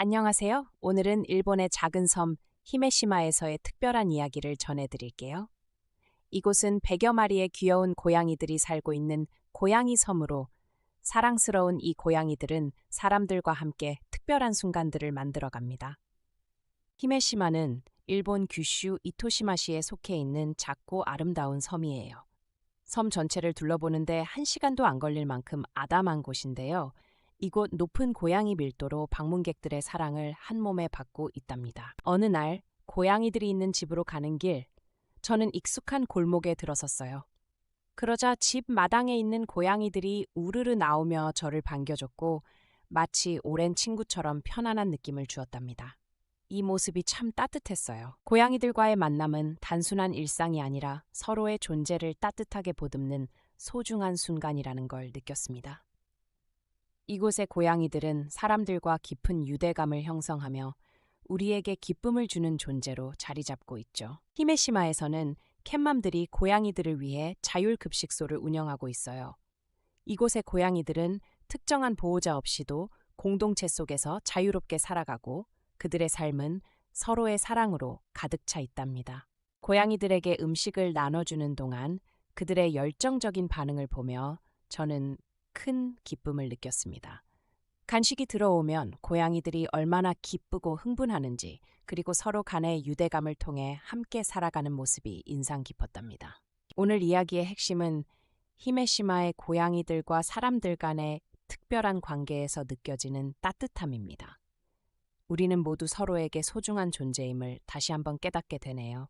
안녕하세요. 오늘은 일본의 작은 섬 히메시마에서의 특별한 이야기를 전해드릴게요. 이곳은 100여 마리의 귀여운 고양이들이 살고 있는 고양이 섬으로 사랑스러운 이 고양이들은 사람들과 함께 특별한 순간들을 만들어갑니다. 히메시마는 일본 규슈 이토시마시에 속해 있는 작고 아름다운 섬이에요. 섬 전체를 둘러보는데 1시간도 안 걸릴 만큼 아담한 곳인데요. 이곳 높은 고양이 밀도로 방문객들의 사랑을 한 몸에 받고 있답니다. 어느 날 고양이들이 있는 집으로 가는 길, 저는 익숙한 골목에 들어섰어요. 그러자 집 마당에 있는 고양이들이 우르르 나오며 저를 반겨줬고 마치 오랜 친구처럼 편안한 느낌을 주었답니다. 이 모습이 참 따뜻했어요. 고양이들과의 만남은 단순한 일상이 아니라 서로의 존재를 따뜻하게 보듬는 소중한 순간이라는 걸 느꼈습니다. 이곳의 고양이들은 사람들과 깊은 유대감을 형성하며 우리에게 기쁨을 주는 존재로 자리 잡고 있죠. 히메시마에서는 캣맘들이 고양이들을 위해 자율급식소를 운영하고 있어요. 이곳의 고양이들은 특정한 보호자 없이도 공동체 속에서 자유롭게 살아가고 그들의 삶은 서로의 사랑으로 가득 차 있답니다. 고양이들에게 음식을 나눠주는 동안 그들의 열정적인 반응을 보며 저는 큰 기쁨을 느꼈습니다. 간식이 들어오면 고양이들이 얼마나 기쁘고 흥분하는지, 그리고 서로 간의 유대감을 통해 함께 살아가는 모습이 인상 깊었답니다. 오늘 이야기의 핵심은 히메시마의 고양이들과 사람들 간의 특별한 관계에서 느껴지는 따뜻함입니다. 우리는 모두 서로에게 소중한 존재임을 다시 한번 깨닫게 되네요.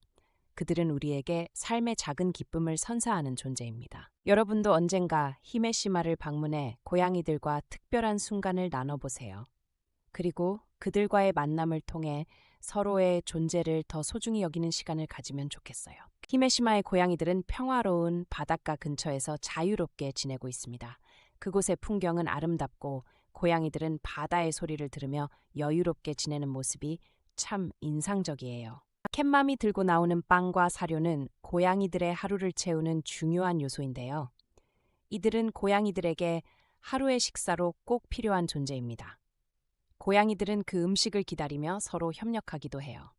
그들은 우리에게 삶의 작은 기쁨을 선사하는 존재입니다. 여러분도 언젠가 히메시마를 방문해 고양이들과 특별한 순간을 나눠보세요. 그리고 그들과의 만남을 통해 서로의 존재를 더 소중히 여기는 시간을 가지면 좋겠어요. 히메시마의 고양이들은 평화로운 바닷가 근처에서 자유롭게 지내고 있습니다. 그곳의 풍경은 아름답고 고양이들은 바다의 소리를 들으며 여유롭게 지내는 모습이 참 인상적이에요. 캣맘이 들고 나오는 빵과 사료는 고양이들의 하루를 채우는 중요한 요소인데요. 이들은 고양이들에게 하루의 식사로 꼭 필요한 존재입니다. 고양이들은 그 음식을 기다리며 서로 협력하기도 해요.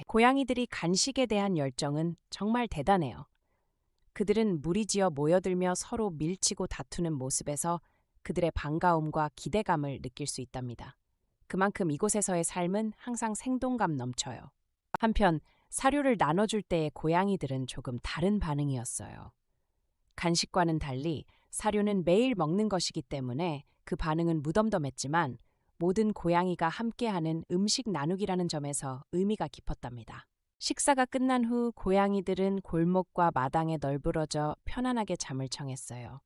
고양이들이 간식에 대한 열정은 정말 대단해요. 그들은 무리지어 모여들며 서로 밀치고 다투는 모습에서 그들의 반가움과 기대감을 느낄 수 있답니다. 그만큼 이곳에서의 삶은 항상 생동감 넘쳐요. 한편 사료를 나눠줄 때의 고양이들은 조금 다른 반응이었어요. 간식과는 달리 사료는 매일 먹는 것이기 때문에 그 반응은 무덤덤했지만 모든 고양이가 함께하는 음식 나누기라는 점에서 의미가 깊었답니다. 식사가 끝난 후 고양이들은 골목과 마당에 널브러져 편안하게 잠을 청했어요.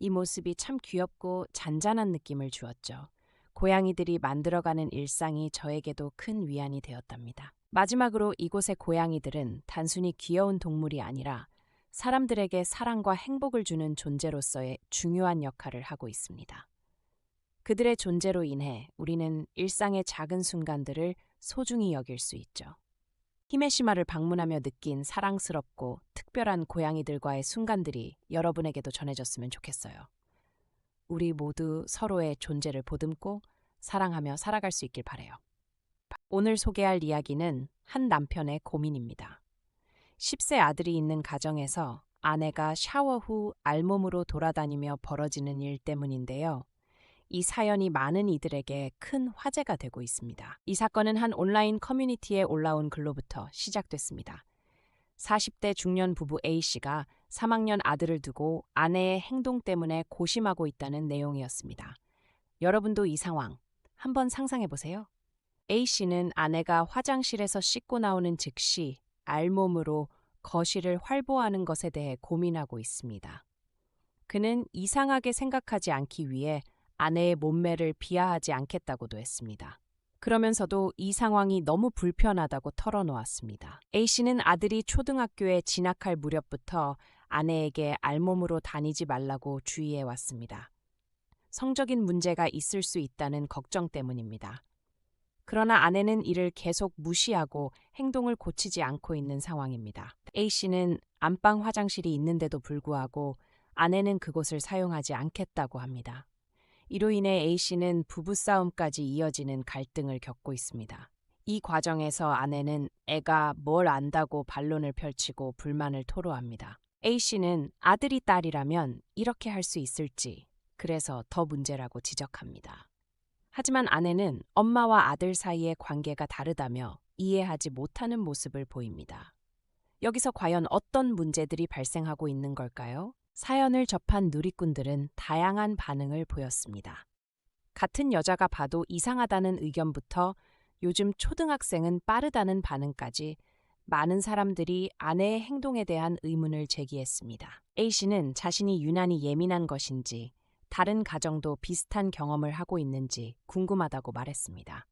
이 모습이 참 귀엽고 잔잔한 느낌을 주었죠. 고양이들이 만들어가는 일상이 저에게도 큰 위안이 되었답니다. 마지막으로 이곳의 고양이들은 단순히 귀여운 동물이 아니라 사람들에게 사랑과 행복을 주는 존재로서의 중요한 역할을 하고 있습니다. 그들의 존재로 인해 우리는 일상의 작은 순간들을 소중히 여길 수 있죠. 히메시마를 방문하며 느낀 사랑스럽고 특별한 고양이들과의 순간들이 여러분에게도 전해졌으면 좋겠어요. 우리 모두 서로의 존재를 보듬고 사랑하며 살아갈 수 있길 바라요. 오늘 소개할 이야기는 한 남편의 고민입니다. 10세 아들이 있는 가정에서 아내가 샤워 후 알몸으로 돌아다니며 벌어지는 일 때문인데요. 이 사연이 많은 이들에게 큰 화제가 되고 있습니다. 이 사건은 한 온라인 커뮤니티에 올라온 글로부터 시작됐습니다. 40대 중년 부부 A씨가 3학년 아들을 두고 아내의 행동 때문에 고심하고 있다는 내용이었습니다. 여러분도 이 상황 한번 상상해 보세요. A씨는 아내가 화장실에서 씻고 나오는 즉시 알몸으로 거실을 활보하는 것에 대해 고민하고 있습니다. 그는 이상하게 생각하지 않기 위해 아내의 몸매를 비하하지 않겠다고도 했습니다. 그러면서도 이 상황이 너무 불편하다고 털어놓았습니다. A씨는 아들이 초등학교에 진학할 무렵부터 아내에게 알몸으로 다니지 말라고 주의해 왔습니다. 성적인 문제가 있을 수 있다는 걱정 때문입니다. 그러나 아내는 이를 계속 무시하고 행동을 고치지 않고 있는 상황입니다. A씨는 안방 화장실이 있는데도 불구하고 아내는 그곳을 사용하지 않겠다고 합니다. 이로 인해 A씨는 부부싸움까지 이어지는 갈등을 겪고 있습니다. 이 과정에서 아내는 애가 뭘 안다고 반론을 펼치고 불만을 토로합니다. A씨는 아들이 딸이라면 이렇게 할 수 있을지, 그래서 더 문제라고 지적합니다. 하지만 아내는 엄마와 아들 사이의 관계가 다르다며 이해하지 못하는 모습을 보입니다. 여기서 과연 어떤 문제들이 발생하고 있는 걸까요? 사연을 접한 누리꾼들은 다양한 반응을 보였습니다. 같은 여자가 봐도 이상하다는 의견부터 요즘 초등학생은 빠르다는 반응까지 많은 사람들이 아내의 행동에 대한 의문을 제기했습니다. A씨는 자신이 유난히 예민한 것인지 다른 가정도 비슷한 경험을 하고 있는지 궁금하다고 말했습니다.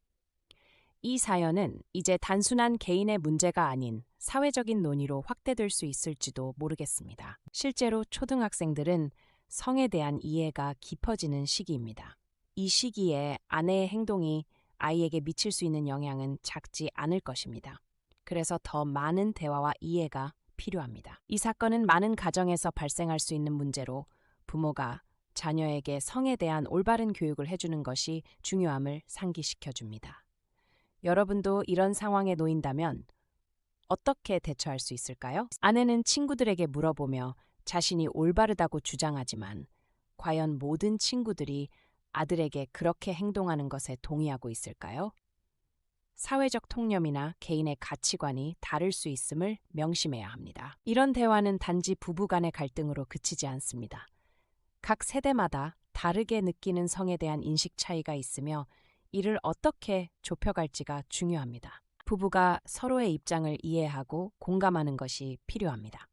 이 사연은 이제 단순한 개인의 문제가 아닌 사회적인 논의로 확대될 수 있을지도 모르겠습니다. 실제로 초등학생들은 성에 대한 이해가 깊어지는 시기입니다. 이 시기에 아내의 행동이 아이에게 미칠 수 있는 영향은 작지 않을 것입니다. 그래서 더 많은 대화와 이해가 필요합니다. 이 사건은 많은 가정에서 발생할 수 있는 문제로 부모가 자녀에게 성에 대한 올바른 교육을 해주는 것이 중요함을 상기시켜줍니다. 여러분도 이런 상황에 놓인다면 어떻게 대처할 수 있을까요? 아내는 친구들에게 물어보며 자신이 올바르다고 주장하지만 과연 모든 친구들이 아들에게 그렇게 행동하는 것에 동의하고 있을까요? 사회적 통념이나 개인의 가치관이 다를 수 있음을 명심해야 합니다. 이런 대화는 단지 부부 간의 갈등으로 그치지 않습니다. 각 세대마다 다르게 느끼는 성에 대한 인식 차이가 있으며 이를 어떻게 좁혀갈지가 중요합니다. 부부가 서로의 입장을 이해하고 공감하는 것이 필요합니다.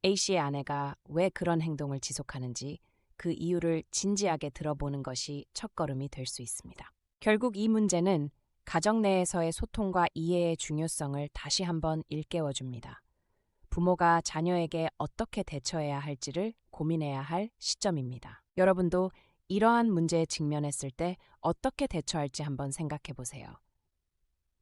A씨의 아내가 왜 그런 행동을 지속하는지 그 이유를 진지하게 들어보는 것이 첫걸음이 될 수 있습니다. 결국 이 문제는 가정 내에서의 소통과 이해의 중요성을 다시 한번 일깨워줍니다. 부모가 자녀에게 어떻게 대처해야 할지를 고민해야 할 시점입니다. 여러분도 이러한 문제에 직면했을 때 어떻게 대처할지 한번 생각해 보세요.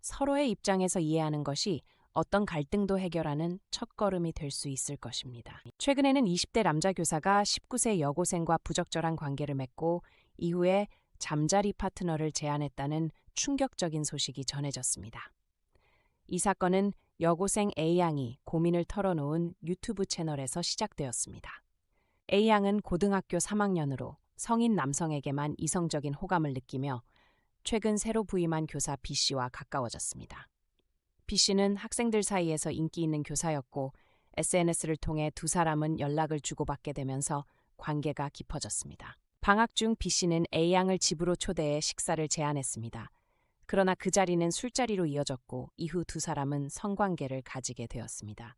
서로의 입장에서 이해하는 것이 어떤 갈등도 해결하는 첫걸음이 될 수 있을 것입니다. 최근에는 20대 남자 교사가 19세 여고생과 부적절한 관계를 맺고 이후에 잠자리 파트너를 제안했다는 충격적인 소식이 전해졌습니다. 이 사건은 여고생 A양이 고민을 털어놓은 유튜브 채널에서 시작되었습니다. A양은 고등학교 3학년으로 성인 남성에게만 이성적인 호감을 느끼며 최근 새로 부임한 교사 B씨와 가까워졌습니다. B씨는 학생들 사이에서 인기 있는 교사였고 SNS를 통해 두 사람은 연락을 주고받게 되면서 관계가 깊어졌습니다. 방학 중 B씨는 A양을 집으로 초대해 식사를 제안했습니다. 그러나 그 자리는 술자리로 이어졌고 이후 두 사람은 성관계를 가지게 되었습니다.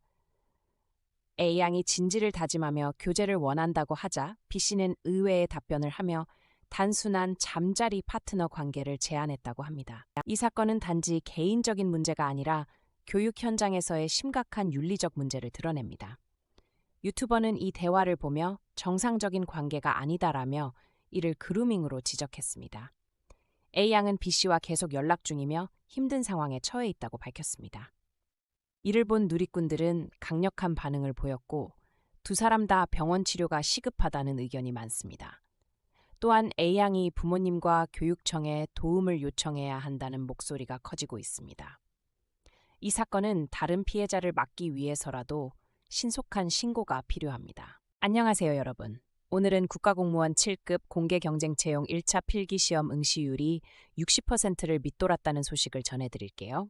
A양이 진지를 다짐하며 교제를 원한다고 하자 B씨는 의외의 답변을 하며 단순한 잠자리 파트너 관계를 제안했다고 합니다. 이 사건은 단지 개인적인 문제가 아니라 교육 현장에서의 심각한 윤리적 문제를 드러냅니다. 유튜버는 이 대화를 보며 정상적인 관계가 아니다라며 이를 그루밍으로 지적했습니다. A양은 B씨와 계속 연락 중이며 힘든 상황에 처해 있다고 밝혔습니다. 이를 본 누리꾼들은 강력한 반응을 보였고 두 사람 다 병원 치료가 시급하다는 의견이 많습니다. 또한 A양이 부모님과 교육청에 도움을 요청해야 한다는 목소리가 커지고 있습니다. 이 사건은 다른 피해자를 막기 위해서라도 신속한 신고가 필요합니다. 안녕하세요, 여러분. 오늘은 국가공무원 7급 공개경쟁채용 1차 필기시험 응시율이 60%를 밑돌았다는 소식을 전해드릴게요.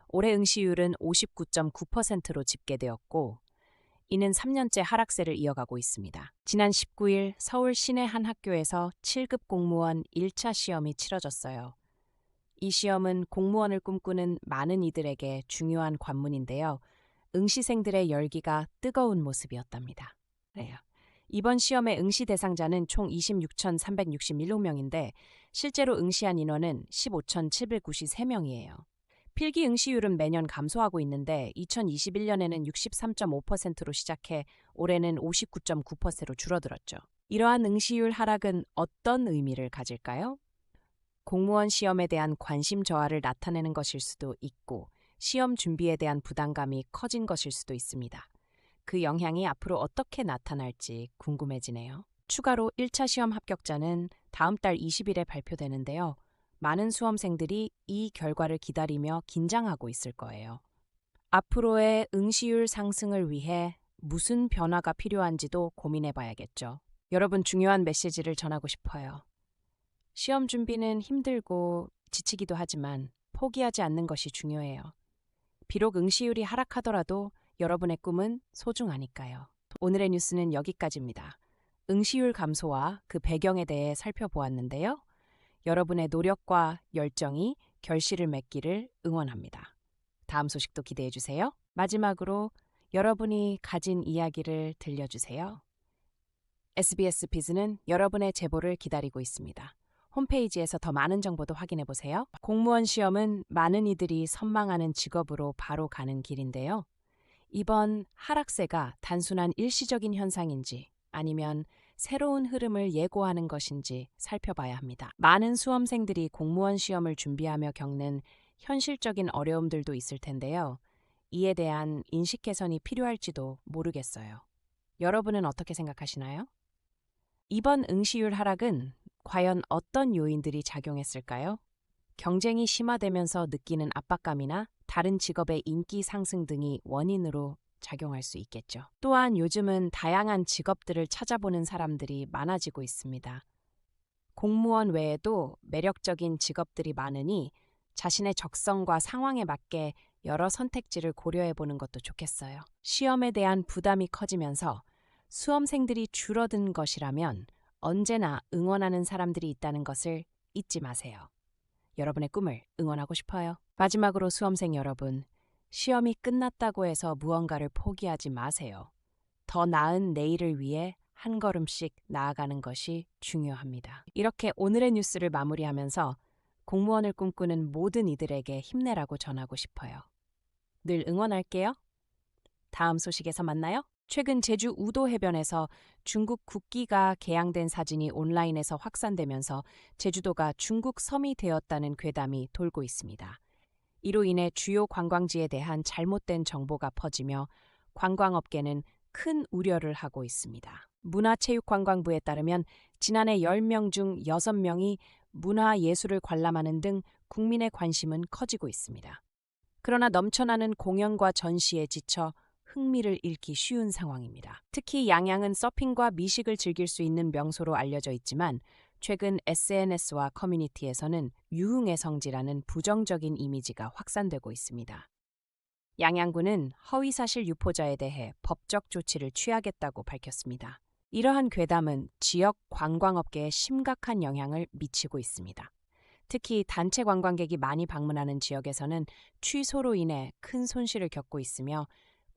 올해 응시율은 59.9%로 집계되었고 이는 3년째 하락세를 이어가고 있습니다. 지난 19일 서울 시내 한 학교에서 7급 공무원 1차 시험이 치러졌어요. 이 시험은 공무원을 꿈꾸는 많은 이들에게 중요한 관문인데요. 응시생들의 열기가 뜨거운 모습이었답니다. 그래요. 이번 시험의 응시 대상자는 총 26,361명인데 실제로 응시한 인원은 15,793명이에요. 필기 응시율은 매년 감소하고 있는데 2021년에는 63.5%로 시작해 올해는 59.9%로 줄어들었죠. 이러한 응시율 하락은 어떤 의미를 가질까요? 공무원 시험에 대한 관심 저하를 나타내는 것일 수도 있고 시험 준비에 대한 부담감이 커진 것일 수도 있습니다. 그 영향이 앞으로 어떻게 나타날지 궁금해지네요. 추가로 1차 시험 합격자는 다음 달 20일에 발표되는데요. 많은 수험생들이 이 결과를 기다리며 긴장하고 있을 거예요. 앞으로의 응시율 상승을 위해 무슨 변화가 필요한지도 고민해 봐야겠죠. 여러분, 중요한 메시지를 전하고 싶어요. 시험 준비는 힘들고 지치기도 하지만 포기하지 않는 것이 중요해요. 비록 응시율이 하락하더라도 여러분의 꿈은 소중하니까요. 오늘의 뉴스는 여기까지입니다. 응시율 감소와 그 배경에 대해 살펴보았는데요. 여러분의 노력과 열정이 결실을 맺기를 응원합니다. 다음 소식도 기대해 주세요. 마지막으로 여러분이 가진 이야기를 들려주세요. SBS 비즈는 여러분의 제보를 기다리고 있습니다. 홈페이지에서 더 많은 정보도 확인해 보세요. 공무원 시험은 많은 이들이 선망하는 직업으로 바로 가는 길인데요. 이번 하락세가 단순한 일시적인 현상인지 아니면 새로운 흐름을 예고하는 것인지 살펴봐야 합니다. 많은 수험생들이 공무원 시험을 준비하며 겪는 현실적인 어려움들도 있을 텐데요. 이에 대한 인식 개선이 필요할지도 모르겠어요. 여러분은 어떻게 생각하시나요? 이번 응시율 하락은 과연 어떤 요인들이 작용했을까요? 경쟁이 심화되면서 느끼는 압박감이나 다른 직업의 인기 상승 등이 원인으로 작용할 수 있겠죠. 또한 요즘은 다양한 직업들을 찾아보는 사람들이 많아지고 있습니다. 공무원 외에도 매력적인 직업들이 많으니 자신의 적성과 상황에 맞게 여러 선택지를 고려해 보는 것도 좋겠어요. 시험에 대한 부담이 커지면서 수험생들이 줄어든 것이라면 언제나 응원하는 사람들이 있다는 것을 잊지 마세요. 여러분의 꿈을 응원하고 싶어요. 마지막으로 수험생 여러분, 시험이 끝났다고 해서 무언가를 포기하지 마세요. 더 나은 내일을 위해 한 걸음씩 나아가는 것이 중요합니다. 이렇게 오늘의 뉴스를 마무리하면서 공무원을 꿈꾸는 모든 이들에게 힘내라고 전하고 싶어요. 늘 응원할게요. 다음 소식에서 만나요. 최근 제주 우도 해변에서 중국 국기가 개양된 사진이 온라인에서 확산되면서 제주도가 중국 섬이 되었다는 괴담이 돌고 있습니다. 이로 인해 주요 관광지에 대한 잘못된 정보가 퍼지며 관광업계는 큰 우려를 하고 있습니다. 문화체육관광부에 따르면 지난해 10명 중 6명이 문화예술을 관람하는 등 국민의 관심은 커지고 있습니다. 그러나 넘쳐나는 공연과 전시에 지쳐 흥미를 잃기 쉬운 상황입니다. 특히 양양은 서핑과 미식을 즐길 수 있는 명소로 알려져 있지만 최근 SNS와 커뮤니티에서는 유흥의 성지라는 부정적인 이미지가 확산되고 있습니다. 양양군은 허위사실 유포자에 대해 법적 조치를 취하겠다고 밝혔습니다. 이러한 괴담은 지역 관광업계에 심각한 영향을 미치고 있습니다. 특히 단체 관광객이 많이 방문하는 지역에서는 취소로 인해 큰 손실을 겪고 있으며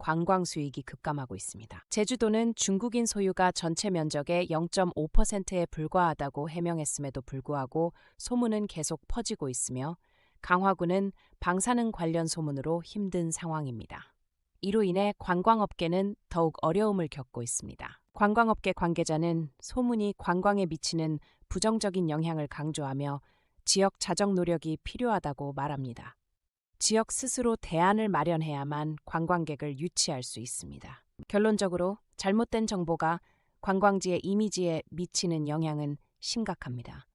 관광 수익이 급감하고 있습니다. 제주도는 중국인 소유가 전체 면적의 0.5%에 불과하다고 해명했음에도 불구하고 소문은 계속 퍼지고 있으며 강화군은 방사능 관련 소문으로 힘든 상황입니다. 이로 인해 관광업계는 더욱 어려움을 겪고 있습니다. 관광업계 관계자는 소문이 관광에 미치는 부정적인 영향을 강조하며 지역 자정 노력이 필요하다고 말합니다. 지역 스스로 대안을 마련해야만 관광객을 유치할 수 있습니다. 결론적으로 잘못된 정보가 관광지의 이미지에 미치는 영향은 심각합니다.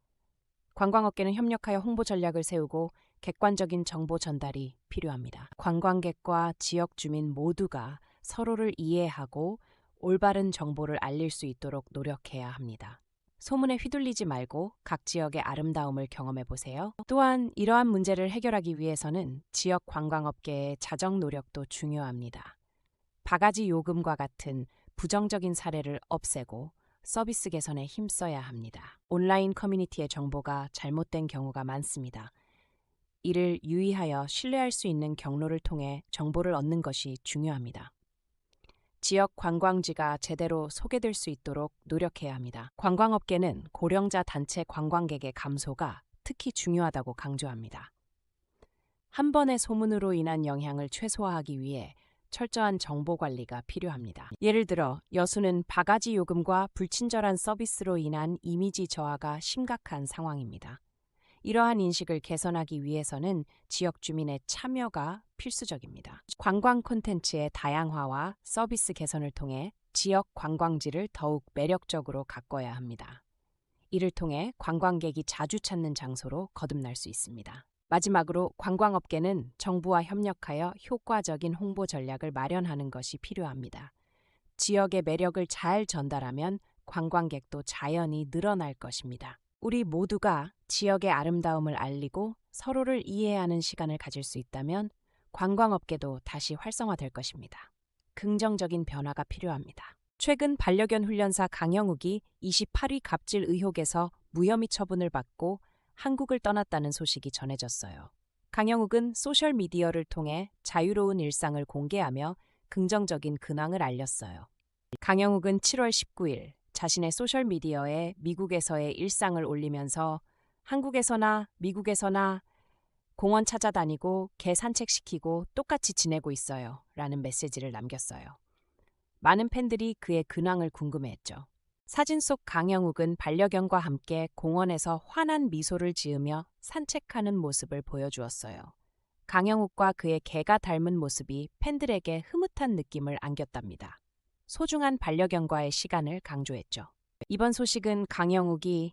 관광업계는 협력하여 홍보 전략을 세우고 객관적인 정보 전달이 필요합니다. 관광객과 지역 주민 모두가 서로를 이해하고 올바른 정보를 알릴 수 있도록 노력해야 합니다. 소문에 휘둘리지 말고 각 지역의 아름다움을 경험해 보세요. 또한 이러한 문제를 해결하기 위해서는 지역 관광업계의 자정 노력도 중요합니다. 바가지 요금과 같은 부정적인 사례를 없애고 서비스 개선에 힘써야 합니다. 온라인 커뮤니티의 정보가 잘못된 경우가 많습니다. 이를 유의하여 신뢰할 수 있는 경로를 통해 정보를 얻는 것이 중요합니다. 지역 관광지가 제대로 소개될 수 있도록 노력해야 합니다. 관광업계는 고령자 단체 관광객의 감소가 특히 중요하다고 강조합니다. 한 번의 소문으로 인한 영향을 최소화하기 위해 철저한 정보 관리가 필요합니다. 예를 들어 여수는 바가지 요금과 불친절한 서비스로 인한 이미지 저하가 심각한 상황입니다. 이러한 인식을 개선하기 위해서는 지역 주민의 참여가 필수적입니다. 관광 콘텐츠의 다양화와 서비스 개선을 통해 지역 관광지를 더욱 매력적으로 가꿔야 합니다. 이를 통해 관광객이 자주 찾는 장소로 거듭날 수 있습니다. 마지막으로 관광업계는 정부와 협력하여 효과적인 홍보 전략을 마련하는 것이 필요합니다. 지역의 매력을 잘 전달하면 관광객도 자연히 늘어날 것입니다. 우리 모두가 지역의 아름다움을 알리고 서로를 이해하는 시간을 가질 수 있다면 관광업계도 다시 활성화될 것입니다. 긍정적인 변화가 필요합니다. 최근 반려견 훈련사 강영욱이 28위 갑질 의혹에서 무혐의 처분을 받고 한국을 떠났다는 소식이 전해졌어요. 강영욱은 소셜미디어를 통해 자유로운 일상을 공개하며 긍정적인 근황을 알렸어요. 강영욱은 7월 19일 자신의 소셜미디어에 미국에서의 일상을 올리면서 한국에서나 미국에서나 공원 찾아다니고 개 산책시키고 똑같이 지내고 있어요 라는 메시지를 남겼어요. 많은 팬들이 그의 근황을 궁금해했죠. 사진 속 강영욱은 반려견과 함께 공원에서 환한 미소를 지으며 산책하는 모습을 보여주었어요. 강영욱과 그의 개가 닮은 모습이 팬들에게 흐뭇한 느낌을 안겼답니다. 소중한 반려견과의 시간을 강조했죠. 이번 소식은 강영욱이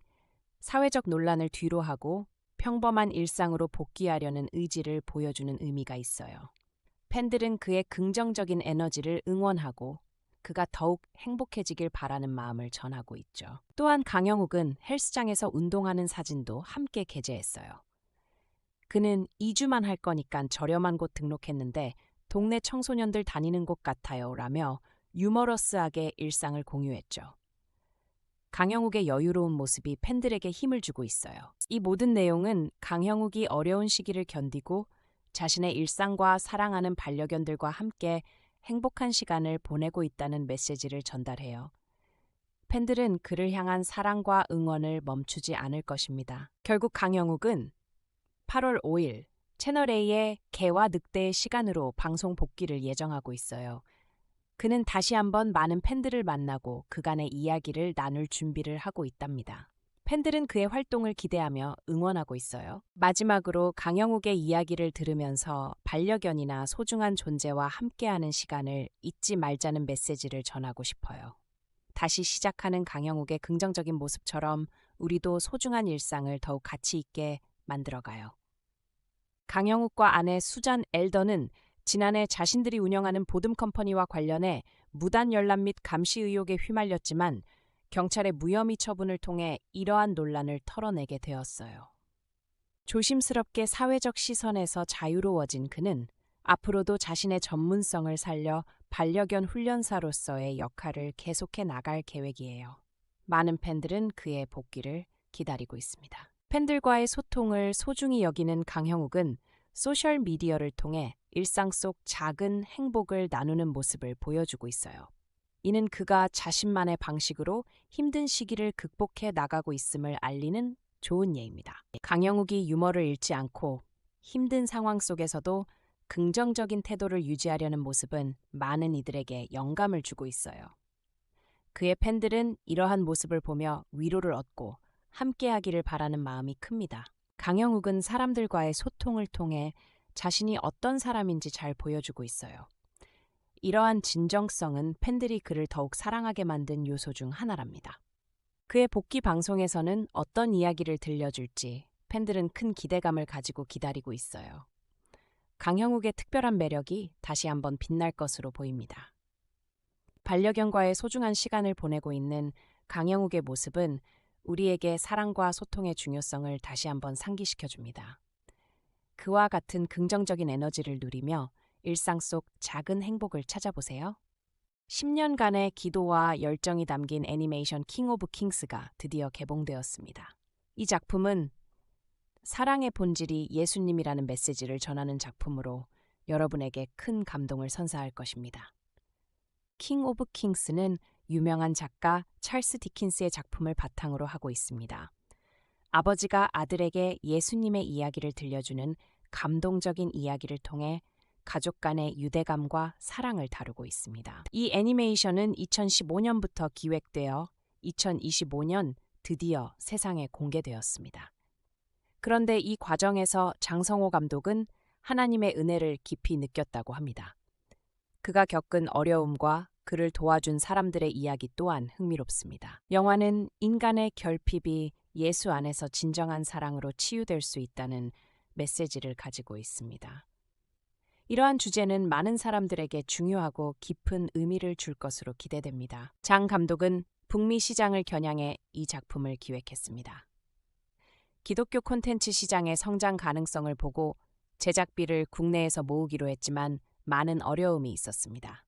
사회적 논란을 뒤로하고 평범한 일상으로 복귀하려는 의지를 보여주는 의미가 있어요. 팬들은 그의 긍정적인 에너지를 응원하고 그가 더욱 행복해지길 바라는 마음을 전하고 있죠. 또한 강영욱은 헬스장에서 운동하는 사진도 함께 게재했어요. 그는 2주만 할 거니까 저렴한 곳 등록했는데 동네 청소년들 다니는 곳 같아요 라며 유머러스하게 일상을 공유했죠. 강영욱의 여유로운 모습이 팬들에게 힘을 주고 있어요. 이 모든 내용은 강영욱이 어려운 시기를 견디고 자신의 일상과 사랑하는 반려견들과 함께 행복한 시간을 보내고 있다는 메시지를 전달해요. 팬들은 그를 향한 사랑과 응원을 멈추지 않을 것입니다. 결국 강영욱은 8월 5일 채널A의 개와 늑대의 시간으로 방송 복귀를 예정하고 있어요. 그는 다시 한번 많은 팬들을 만나고 그간의 이야기를 나눌 준비를 하고 있답니다. 팬들은 그의 활동을 기대하며 응원하고 있어요. 마지막으로 강영욱의 이야기를 들으면서 반려견이나 소중한 존재와 함께하는 시간을 잊지 말자는 메시지를 전하고 싶어요. 다시 시작하는 강영욱의 긍정적인 모습처럼 우리도 소중한 일상을 더욱 가치 있게 만들어가요. 강영욱과 아내 수잔 엘더는 지난해 자신들이 운영하는 보듬 컴퍼니와 관련해 무단 열람 및 감시 의혹에 휘말렸지만 경찰의 무혐의 처분을 통해 이러한 논란을 털어내게 되었어요. 조심스럽게 사회적 시선에서 자유로워진 그는 앞으로도 자신의 전문성을 살려 반려견 훈련사로서의 역할을 계속해 나갈 계획이에요. 많은 팬들은 그의 복귀를 기다리고 있습니다. 팬들과의 소통을 소중히 여기는 강형욱은 소셜미디어를 통해 일상 속 작은 행복을 나누는 모습을 보여주고 있어요. 이는 그가 자신만의 방식으로 힘든 시기를 극복해 나가고 있음을 알리는 좋은 예입니다. 강영욱이 유머를 잃지 않고 힘든 상황 속에서도 긍정적인 태도를 유지하려는 모습은 많은 이들에게 영감을 주고 있어요. 그의 팬들은 이러한 모습을 보며 위로를 얻고 함께하기를 바라는 마음이 큽니다. 강영욱은 사람들과의 소통을 통해 자신이 어떤 사람인지 잘 보여주고 있어요. 이러한 진정성은 팬들이 그를 더욱 사랑하게 만든 요소 중 하나랍니다. 그의 복귀 방송에서는 어떤 이야기를 들려줄지 팬들은 큰 기대감을 가지고 기다리고 있어요. 강형욱의 특별한 매력이 다시 한번 빛날 것으로 보입니다. 반려견과의 소중한 시간을 보내고 있는 강형욱의 모습은 우리에게 사랑과 소통의 중요성을 다시 한번 상기시켜줍니다. 그와 같은 긍정적인 에너지를 누리며 일상 속 작은 행복을 찾아보세요. 10년간의 기도와 열정이 담긴 애니메이션 킹 오브 킹스가 드디어 개봉되었습니다. 이 작품은 사랑의 본질이 예수님이라는 메시지를 전하는 작품으로 여러분에게 큰 감동을 선사할 것입니다. 킹 오브 킹스는 유명한 작가 찰스 디킨스의 작품을 바탕으로 하고 있습니다. 아버지가 아들에게 예수님의 이야기를 들려주는 감동적인 이야기를 통해 가족 간의 유대감과 사랑을 다루고 있습니다. 이 애니메이션은 2015년부터 기획되어 2025년 드디어 세상에 공개되었습니다. 그런데 이 과정에서 장성호 감독은 하나님의 은혜를 깊이 느꼈다고 합니다. 그가 겪은 어려움과 그를 도와준 사람들의 이야기 또한 흥미롭습니다. 영화는 인간의 결핍이 예수 안에서 진정한 사랑으로 치유될 수 있다는 메시지를 가지고 있습니다. 이러한 주제는 많은 사람들에게 중요하고 깊은 의미를 줄 것으로 기대됩니다. 장 감독은 북미 시장을 겨냥해 이 작품을 기획했습니다. 기독교 콘텐츠 시장의 성장 가능성을 보고 제작비를 국내에서 모으기로 했지만 많은 어려움이 있었습니다.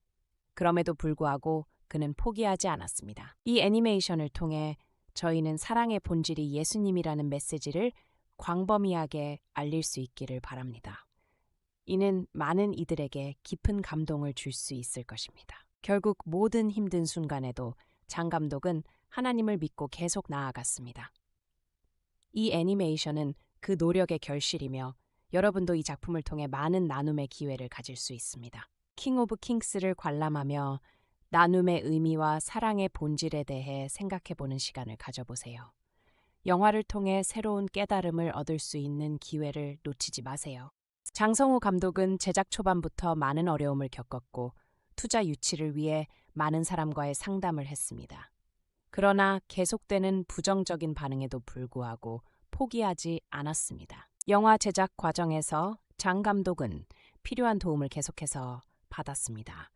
그럼에도 불구하고 그는 포기하지 않았습니다. 이 애니메이션을 통해 저희는 사랑의 본질이 예수님이라는 메시지를 광범위하게 알릴 수 있기를 바랍니다. 이는 많은 이들에게 깊은 감동을 줄 수 있을 것입니다. 결국 모든 힘든 순간에도 장 감독은 하나님을 믿고 계속 나아갔습니다. 이 애니메이션은 그 노력의 결실이며 여러분도 이 작품을 통해 많은 나눔의 기회를 가질 수 있습니다. 킹 오브 킹스를 관람하며 나눔의 의미와 사랑의 본질에 대해 생각해보는 시간을 가져보세요. 영화를 통해 새로운 깨달음을 얻을 수 있는 기회를 놓치지 마세요. 장성우 감독은 제작 초반부터 많은 어려움을 겪었고 투자 유치를 위해 많은 사람과의 상담을 했습니다. 그러나 계속되는 부정적인 반응에도 불구하고 포기하지 않았습니다. 영화 제작 과정에서 장 감독은 필요한 도움을 계속해서 받았습니다.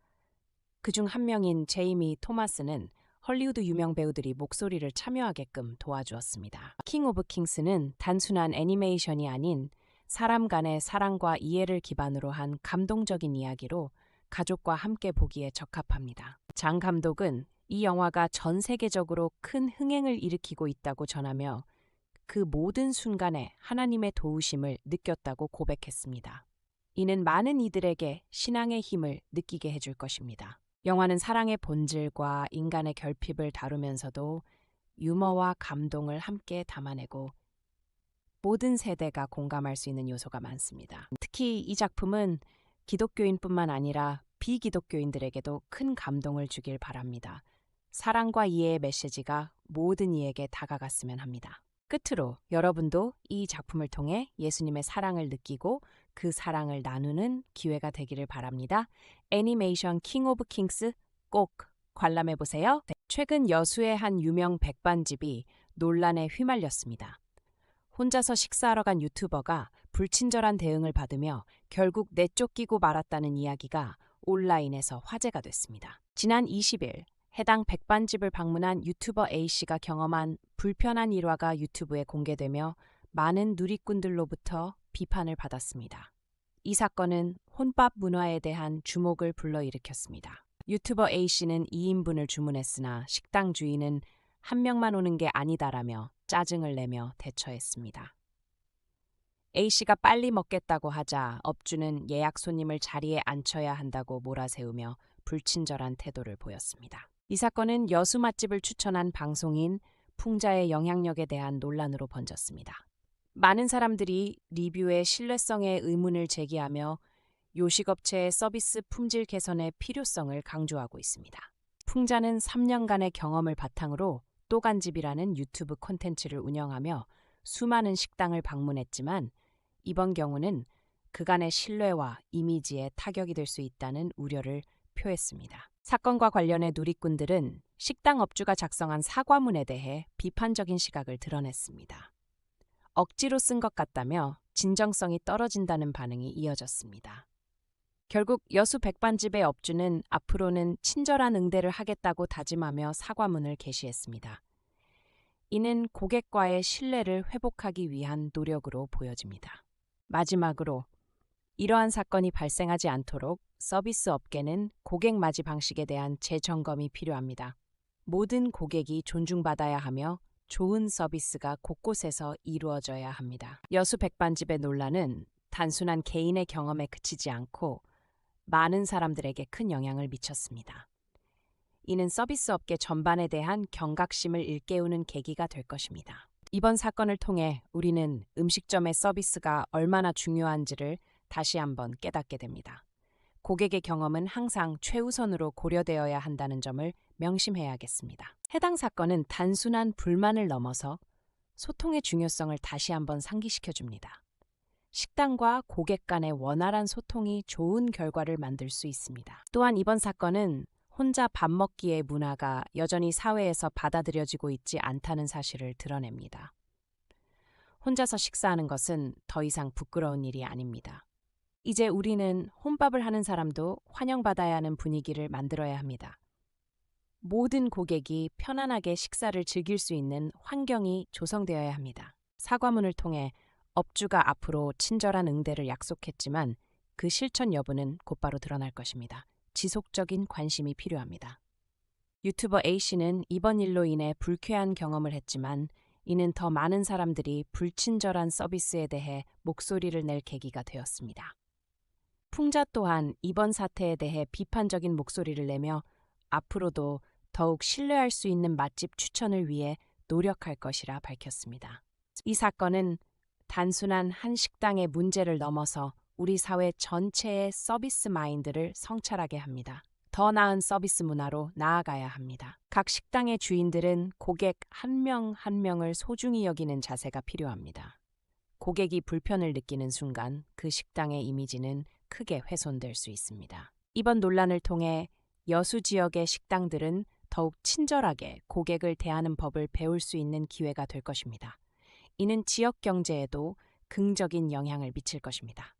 그중 한 명인 제이미 토마스는 헐리우드 유명 배우들이 목소리를 참여하게끔 도와주었습니다. 킹 오브 킹스는 단순한 애니메이션이 아닌 사람 간의 사랑과 이해를 기반으로 한 감동적인 이야기로 가족과 함께 보기에 적합합니다. 장 감독은 이 영화가 전 세계적으로 큰 흥행을 일으키고 있다고 전하며 그 모든 순간에 하나님의 도우심을 느꼈다고 고백했습니다. 이는 많은 이들에게 신앙의 힘을 느끼게 해줄 것입니다. 영화는 사랑의 본질과 인간의 결핍을 다루면서도 유머와 감동을 함께 담아내고 모든 세대가 공감할 수 있는 요소가 많습니다. 특히 이 작품은 기독교인뿐만 아니라 비기독교인들에게도 큰 감동을 주길 바랍니다. 사랑과 이해의 메시지가 모든 이에게 다가갔으면 합니다. 끝으로 여러분도 이 작품을 통해 예수님의 사랑을 느끼고 그 사랑을 나누는 기회가 되기를 바랍니다. 애니메이션 킹 오브 킹스 꼭 관람해보세요. 최근 여수의 한 유명 백반집이 논란에 휘말렸습니다. 혼자서 식사하러 간 유튜버가 불친절한 대응을 받으며 결국 내쫓기고 말았다는 이야기가 온라인에서 화제가 됐습니다. 지난 20일 해당 백반집을 방문한 유튜버 A씨가 경험한 불편한 일화가 유튜브에 공개되며 많은 누리꾼들로부터 비판을 받았습니다. 이 사건은 혼밥 문화에 대한 주목을 불러일으켰습니다. 유튜버 A씨는 2인분을 주문했으나 식당 주인은 한 명만 오는 게 아니다라며 짜증을 내며 대처했습니다. A씨가 빨리 먹겠다고 하자 업주는 예약 손님을 자리에 앉혀야 한다고 몰아세우며 불친절한 태도를 보였습니다. 이 사건은 여수 맛집을 추천한 방송인 풍자의 영향력에 대한 논란으로 번졌습니다. 많은 사람들이 리뷰의 신뢰성에 의문을 제기하며 요식업체의 서비스 품질 개선의 필요성을 강조하고 있습니다. 풍자는 3년간의 경험을 바탕으로 또간집이라는 유튜브 콘텐츠를 운영하며 수많은 식당을 방문했지만 이번 경우는 그간의 신뢰와 이미지에 타격이 될 수 있다는 우려를 표했습니다. 사건과 관련해 누리꾼들은 식당 업주가 작성한 사과문에 대해 비판적인 시각을 드러냈습니다. 억지로 쓴 것 같다며 진정성이 떨어진다는 반응이 이어졌습니다. 결국 여수 백반집의 업주는 앞으로는 친절한 응대를 하겠다고 다짐하며 사과문을 게시했습니다. 이는 고객과의 신뢰를 회복하기 위한 노력으로 보여집니다. 마지막으로 이러한 사건이 발생하지 않도록 서비스 업계는 고객 맞이 방식에 대한 재점검이 필요합니다. 모든 고객이 존중받아야 하며 좋은 서비스가 곳곳에서 이루어져야 합니다. 여수 백반집의 논란은 단순한 개인의 경험에 그치지 않고 많은 사람들에게 큰 영향을 미쳤습니다. 이는 서비스 업계 전반에 대한 경각심을 일깨우는 계기가 될 것입니다. 이번 사건을 통해 우리는 음식점의 서비스가 얼마나 중요한지를 다시 한번 깨닫게 됩니다. 고객의 경험은 항상 최우선으로 고려되어야 한다는 점을 명심해야겠습니다. 해당 사건은 단순한 불만을 넘어서 소통의 중요성을 다시 한번 상기시켜줍니다. 식당과 고객 간의 원활한 소통이 좋은 결과를 만들 수 있습니다. 또한 이번 사건은 혼자 밥 먹기의 문화가 여전히 사회에서 받아들여지고 있지 않다는 사실을 드러냅니다. 혼자서 식사하는 것은 더 이상 부끄러운 일이 아닙니다. 이제 우리는 혼밥을 하는 사람도 환영받아야 하는 분위기를 만들어야 합니다. 모든 고객이 편안하게 식사를 즐길 수 있는 환경이 조성되어야 합니다. 사과문을 통해 업주가 앞으로 친절한 응대를 약속했지만 그 실천 여부는 곧바로 드러날 것입니다. 지속적인 관심이 필요합니다. 유튜버 A씨는 이번 일로 인해 불쾌한 경험을 했지만 이는 더 많은 사람들이 불친절한 서비스에 대해 목소리를 낼 계기가 되었습니다. 풍자 또한 이번 사태에 대해 비판적인 목소리를 내며 앞으로도 더욱 신뢰할 수 있는 맛집 추천을 위해 노력할 것이라 밝혔습니다. 이 사건은 단순한 한 식당의 문제를 넘어서 우리 사회 전체의 서비스 마인드를 성찰하게 합니다. 더 나은 서비스 문화로 나아가야 합니다. 각 식당의 주인들은 고객 한 명 한 명을 소중히 여기는 자세가 필요합니다. 고객이 불편을 느끼는 순간 그 식당의 이미지는 크게 훼손될 수 있습니다. 이번 논란을 통해 여수 지역의 식당들은 더욱 친절하게 고객을 대하는 법을 배울 수 있는 기회가 될 것입니다. 이는 지역 경제에도 긍정적인 영향을 미칠 것입니다.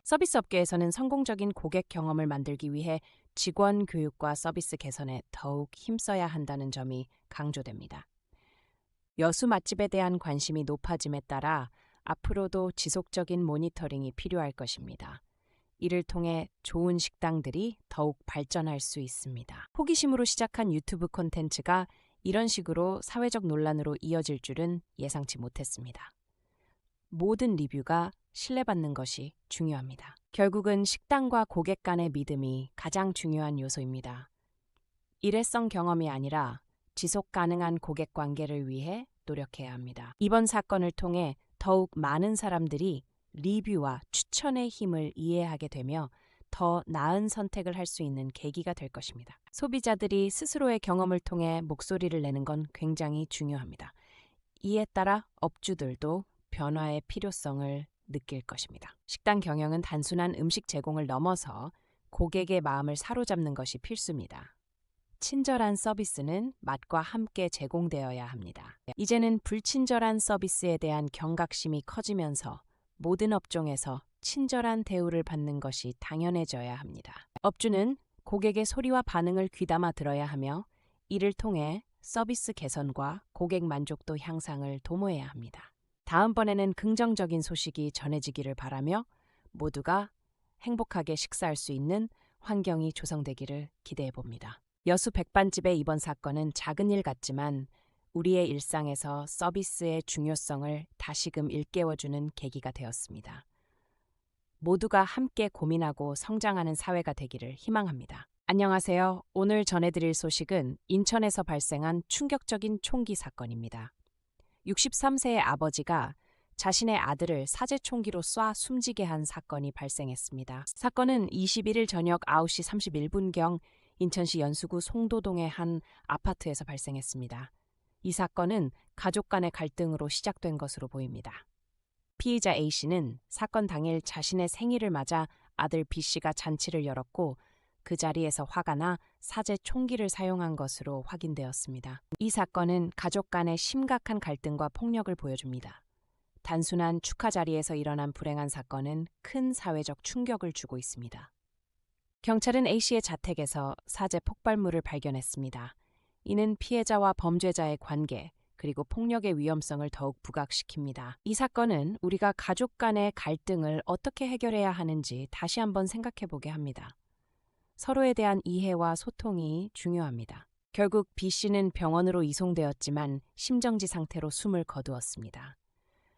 서비스 업계에서는 성공적인 고객 경험을 만들기 위해 직원 교육과 서비스 개선에 더욱 힘써야 한다는 점이 강조됩니다. 여수 맛집에 대한 관심이 높아짐에 따라 앞으로도 지속적인 모니터링이 필요할 것입니다. 이를 통해 좋은 식당들이 더욱 발전할 수 있습니다. 호기심으로 시작한 유튜브 콘텐츠가 이런 식으로 사회적 논란으로 이어질 줄은 예상치 못했습니다. 모든 리뷰가 신뢰받는 것이 중요합니다. 결국은 식당과 고객 간의 믿음이 가장 중요한 요소입니다. 일회성 경험이 아니라 지속 가능한 고객 관계를 위해 노력해야 합니다. 이번 사건을 통해 더욱 많은 사람들이 리뷰와 추천의 힘을 이해하게 되며 더 나은 선택을 할 수 있는 계기가 될 것입니다. 소비자들이 스스로의 경험을 통해 목소리를 내는 건 굉장히 중요합니다. 이에 따라 업주들도 변화의 필요성을 느낄 것입니다. 식당 경영은 단순한 음식 제공을 넘어서 고객의 마음을 사로잡는 것이 필수입니다. 친절한 서비스는 맛과 함께 제공되어야 합니다. 이제는 불친절한 서비스에 대한 경각심이 커지면서 모든 업종에서 친절한 대우를 받는 것이 당연해져야 합니다. 업주는 고객의 소리와 반응을 귀담아 들어야 하며 이를 통해 서비스 개선과 고객 만족도 향상을 도모해야 합니다. 다음번에는 긍정적인 소식이 전해지기를 바라며 모두가 행복하게 식사할 수 있는 환경이 조성되기를 기대해 봅니다. 여수 백반집의 이번 사건은 작은 일 같지만 우리의 일상에서 서비스의 중요성을 다시금 일깨워주는 계기가 되었습니다. 모두가 함께 고민하고 성장하는 사회가 되기를 희망합니다. 안녕하세요. 오늘 전해드릴 소식은 인천에서 발생한 충격적인 총기 사건입니다. 63세의 아버지가 자신의 아들을 사제총기로 쏴 숨지게 한 사건이 발생했습니다. 사건은 21일 저녁 9시 31분경 인천시 연수구 송도동의 한 아파트에서 발생했습니다. 이 사건은 가족 간의 갈등으로 시작된 것으로 보입니다. 피의자 A씨는 사건 당일 자신의 생일을 맞아 아들 B씨가 잔치를 열었고 그 자리에서 화가 나 사제 총기를 사용한 것으로 확인되었습니다. 이 사건은 가족 간의 심각한 갈등과 폭력을 보여줍니다. 단순한 축하 자리에서 일어난 불행한 사건은 큰 사회적 충격을 주고 있습니다. 경찰은 A씨의 자택에서 사제 폭발물을 발견했습니다. 이는 피해자와 범죄자의 관계, 그리고 폭력의 위험성을 더욱 부각시킵니다. 이 사건은 우리가 가족 간의 갈등을 어떻게 해결해야 하는지 다시 한번 생각해보게 합니다. 서로에 대한 이해와 소통이 중요합니다. 결국 B씨는 병원으로 이송되었지만 심정지 상태로 숨을 거두었습니다.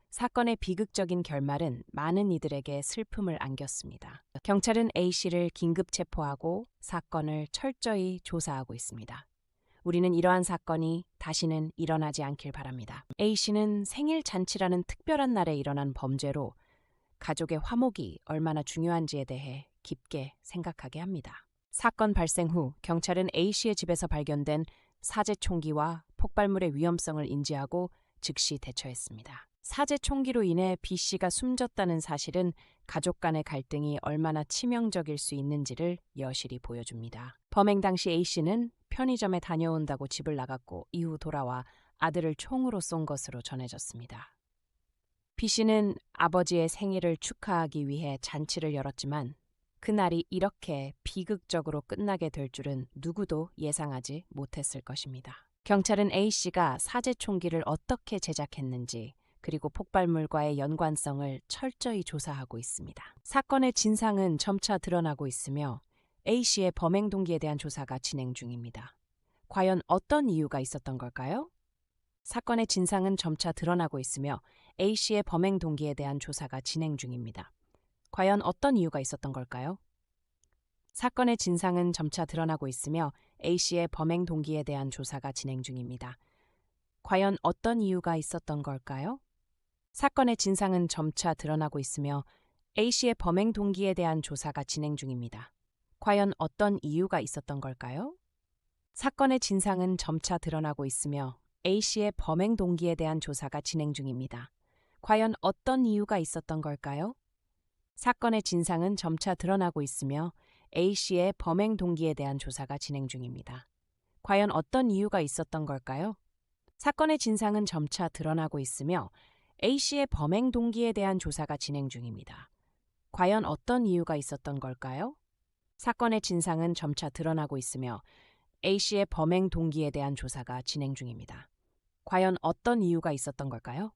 사건의 비극적인 결말은 많은 이들에게 슬픔을 안겼습니다. 경찰은 A씨를 긴급 체포하고 사건을 철저히 조사하고 있습니다. 우리는 이러한 사건이 다시는 일어나지 않길 바랍니다. A씨는 생일 잔치라는 특별한 날에 일어난 범죄로 가족의 화목이 얼마나 중요한지에 대해 깊게 생각하게 합니다. 사건 발생 후 경찰은 A씨의 집에서 발견된 사제 총기와 폭발물의 위험성을 인지하고 즉시 대처했습니다. 사제 총기로 인해 B씨가 숨졌다는 사실은 가족 간의 갈등이 얼마나 치명적일 수 있는지를 여실히 보여줍니다. 범행 당시 A씨는 편의점에 다녀온다고 집을 나갔고 이후 돌아와 아들을 총으로 쏜 것으로 전해졌습니다. B씨는 아버지의 생일을 축하하기 위해 잔치를 열었지만 그날이 이렇게 비극적으로 끝나게 될 줄은 누구도 예상하지 못했을 것입니다. 경찰은 A씨가 사제 총기를 어떻게 제작했는지 그리고 폭발물과의 연관성을 철저히 조사하고 있습니다. 사건의 진상은 점차 드러나고 있으며 A씨의 범행 동기에 대한 조사가 진행 중입니다. 과연 어떤 이유가 있었던 걸까요? 사건의 진상은 점차 드러나고 있으며 A씨의 범행 동기에 대한 조사가 진행 중입니다. 과연 어떤 이유가 있었던 걸까요? 사건의 진상은 점차 드러나고 있으며 A씨의 범행 동기에 대한 조사가 진행 중입니다. 과연 어떤 이유가 있었던 걸까요? 사건의 진상은 점차 드러나고 있으며 A씨의 범행 동기에 대한 조사가 진행 중입니다. 과연 어떤 이유가 있었던 걸까요? 사건의 진상은 점차 드러나고 있으며 A씨의 범행 동기에 대한 조사가 진행 중입니다. 과연 어떤 이유가 있었던 걸까요? 사건의 진상은 점차 드러나고 있으며 A씨의 범행 동기에 대한 조사가 진행 중입니다. 과연 어떤 이유가 있었던 걸까요? 사건의 진상은 점차 드러나고 있으며 A씨의 범행 동기에 대한 조사가 진행 중입니다. 과연 어떤 이유가 있었던 걸까요? 사건의 진상은 점차 드러나고 있으며 A씨의 범행 동기에 대한 조사가 진행 중입니다. 과연 어떤 이유가 있었던 걸까요?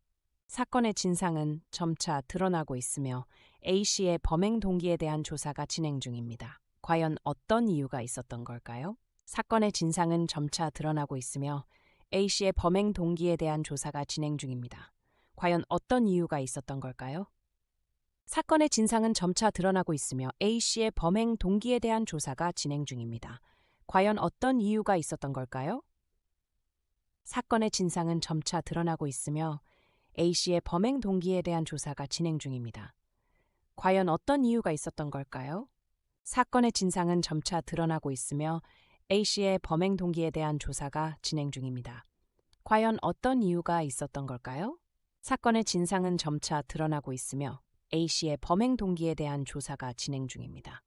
사건의 진상은 점차 드러나고 있으며 A씨의 범행 동기에 대한 조사가 진행 중입니다. 과연 어떤 이유가 있었던 걸까요? 사건의 진상은 점차 드러나고 있으며 A씨의 범행 동기에 대한 조사가 진행 중입니다. 과연 어떤 이유가 있었던 걸까요? 사건의 진상은 점차 드러나고 있으며 A씨의 범행 동기에 대한 조사가 진행 중입니다. 과연 어떤 이유가 있었던 걸까요? 사건의 진상은 점차 드러나고 있으며 A씨의 범행 동기에 대한 조사가 진행 중입니다. 과연 어떤 이유가 있었던 걸까요? 사건의 진상은 점차 드러나고 있으며 A씨의 범행 동기에 대한 조사가 진행 중입니다. 과연 어떤 이유가 있었던 걸까요? 사건의 진상은 점차 드러나고 있으며 A씨의 범행 동기에 대한 조사가 진행 중입니다.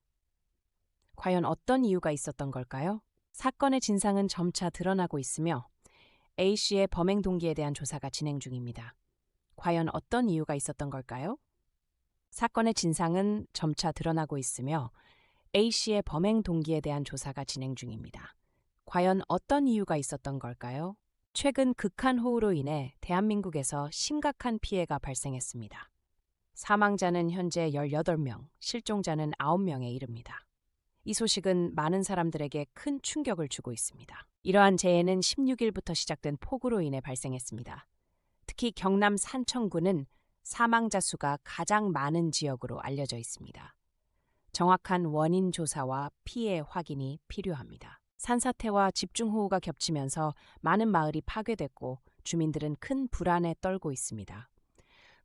과연 어떤 이유가 있었던 걸까요? 사건의 진상은 점차 드러나고 있으며 A씨의 범행 동기에 대한 조사가 진행 중입니다. 과연 어떤 이유가 있었던 걸까요? 사건의 진상은 점차 드러나고 있으며 A씨의 범행 동기에 대한 조사가 진행 중입니다. 과연 어떤 이유가 있었던 걸까요? 최근 극한호우로 인해 대한민국에서 심각한 피해가 발생했습니다. 사망자는 현재 18명, 실종자는 9명에 이릅니다. 이 소식은 많은 사람들에게 큰 충격을 주고 있습니다. 이러한 재해는 16일부터 시작된 폭우로 인해 발생했습니다. 특히 경남 산청군은 사망자 수가 가장 많은 지역으로 알려져 있습니다. 정확한 원인 조사와 피해 확인이 필요합니다. 산사태와 집중호우가 겹치면서 많은 마을이 파괴됐고 주민들은 큰 불안에 떨고 있습니다.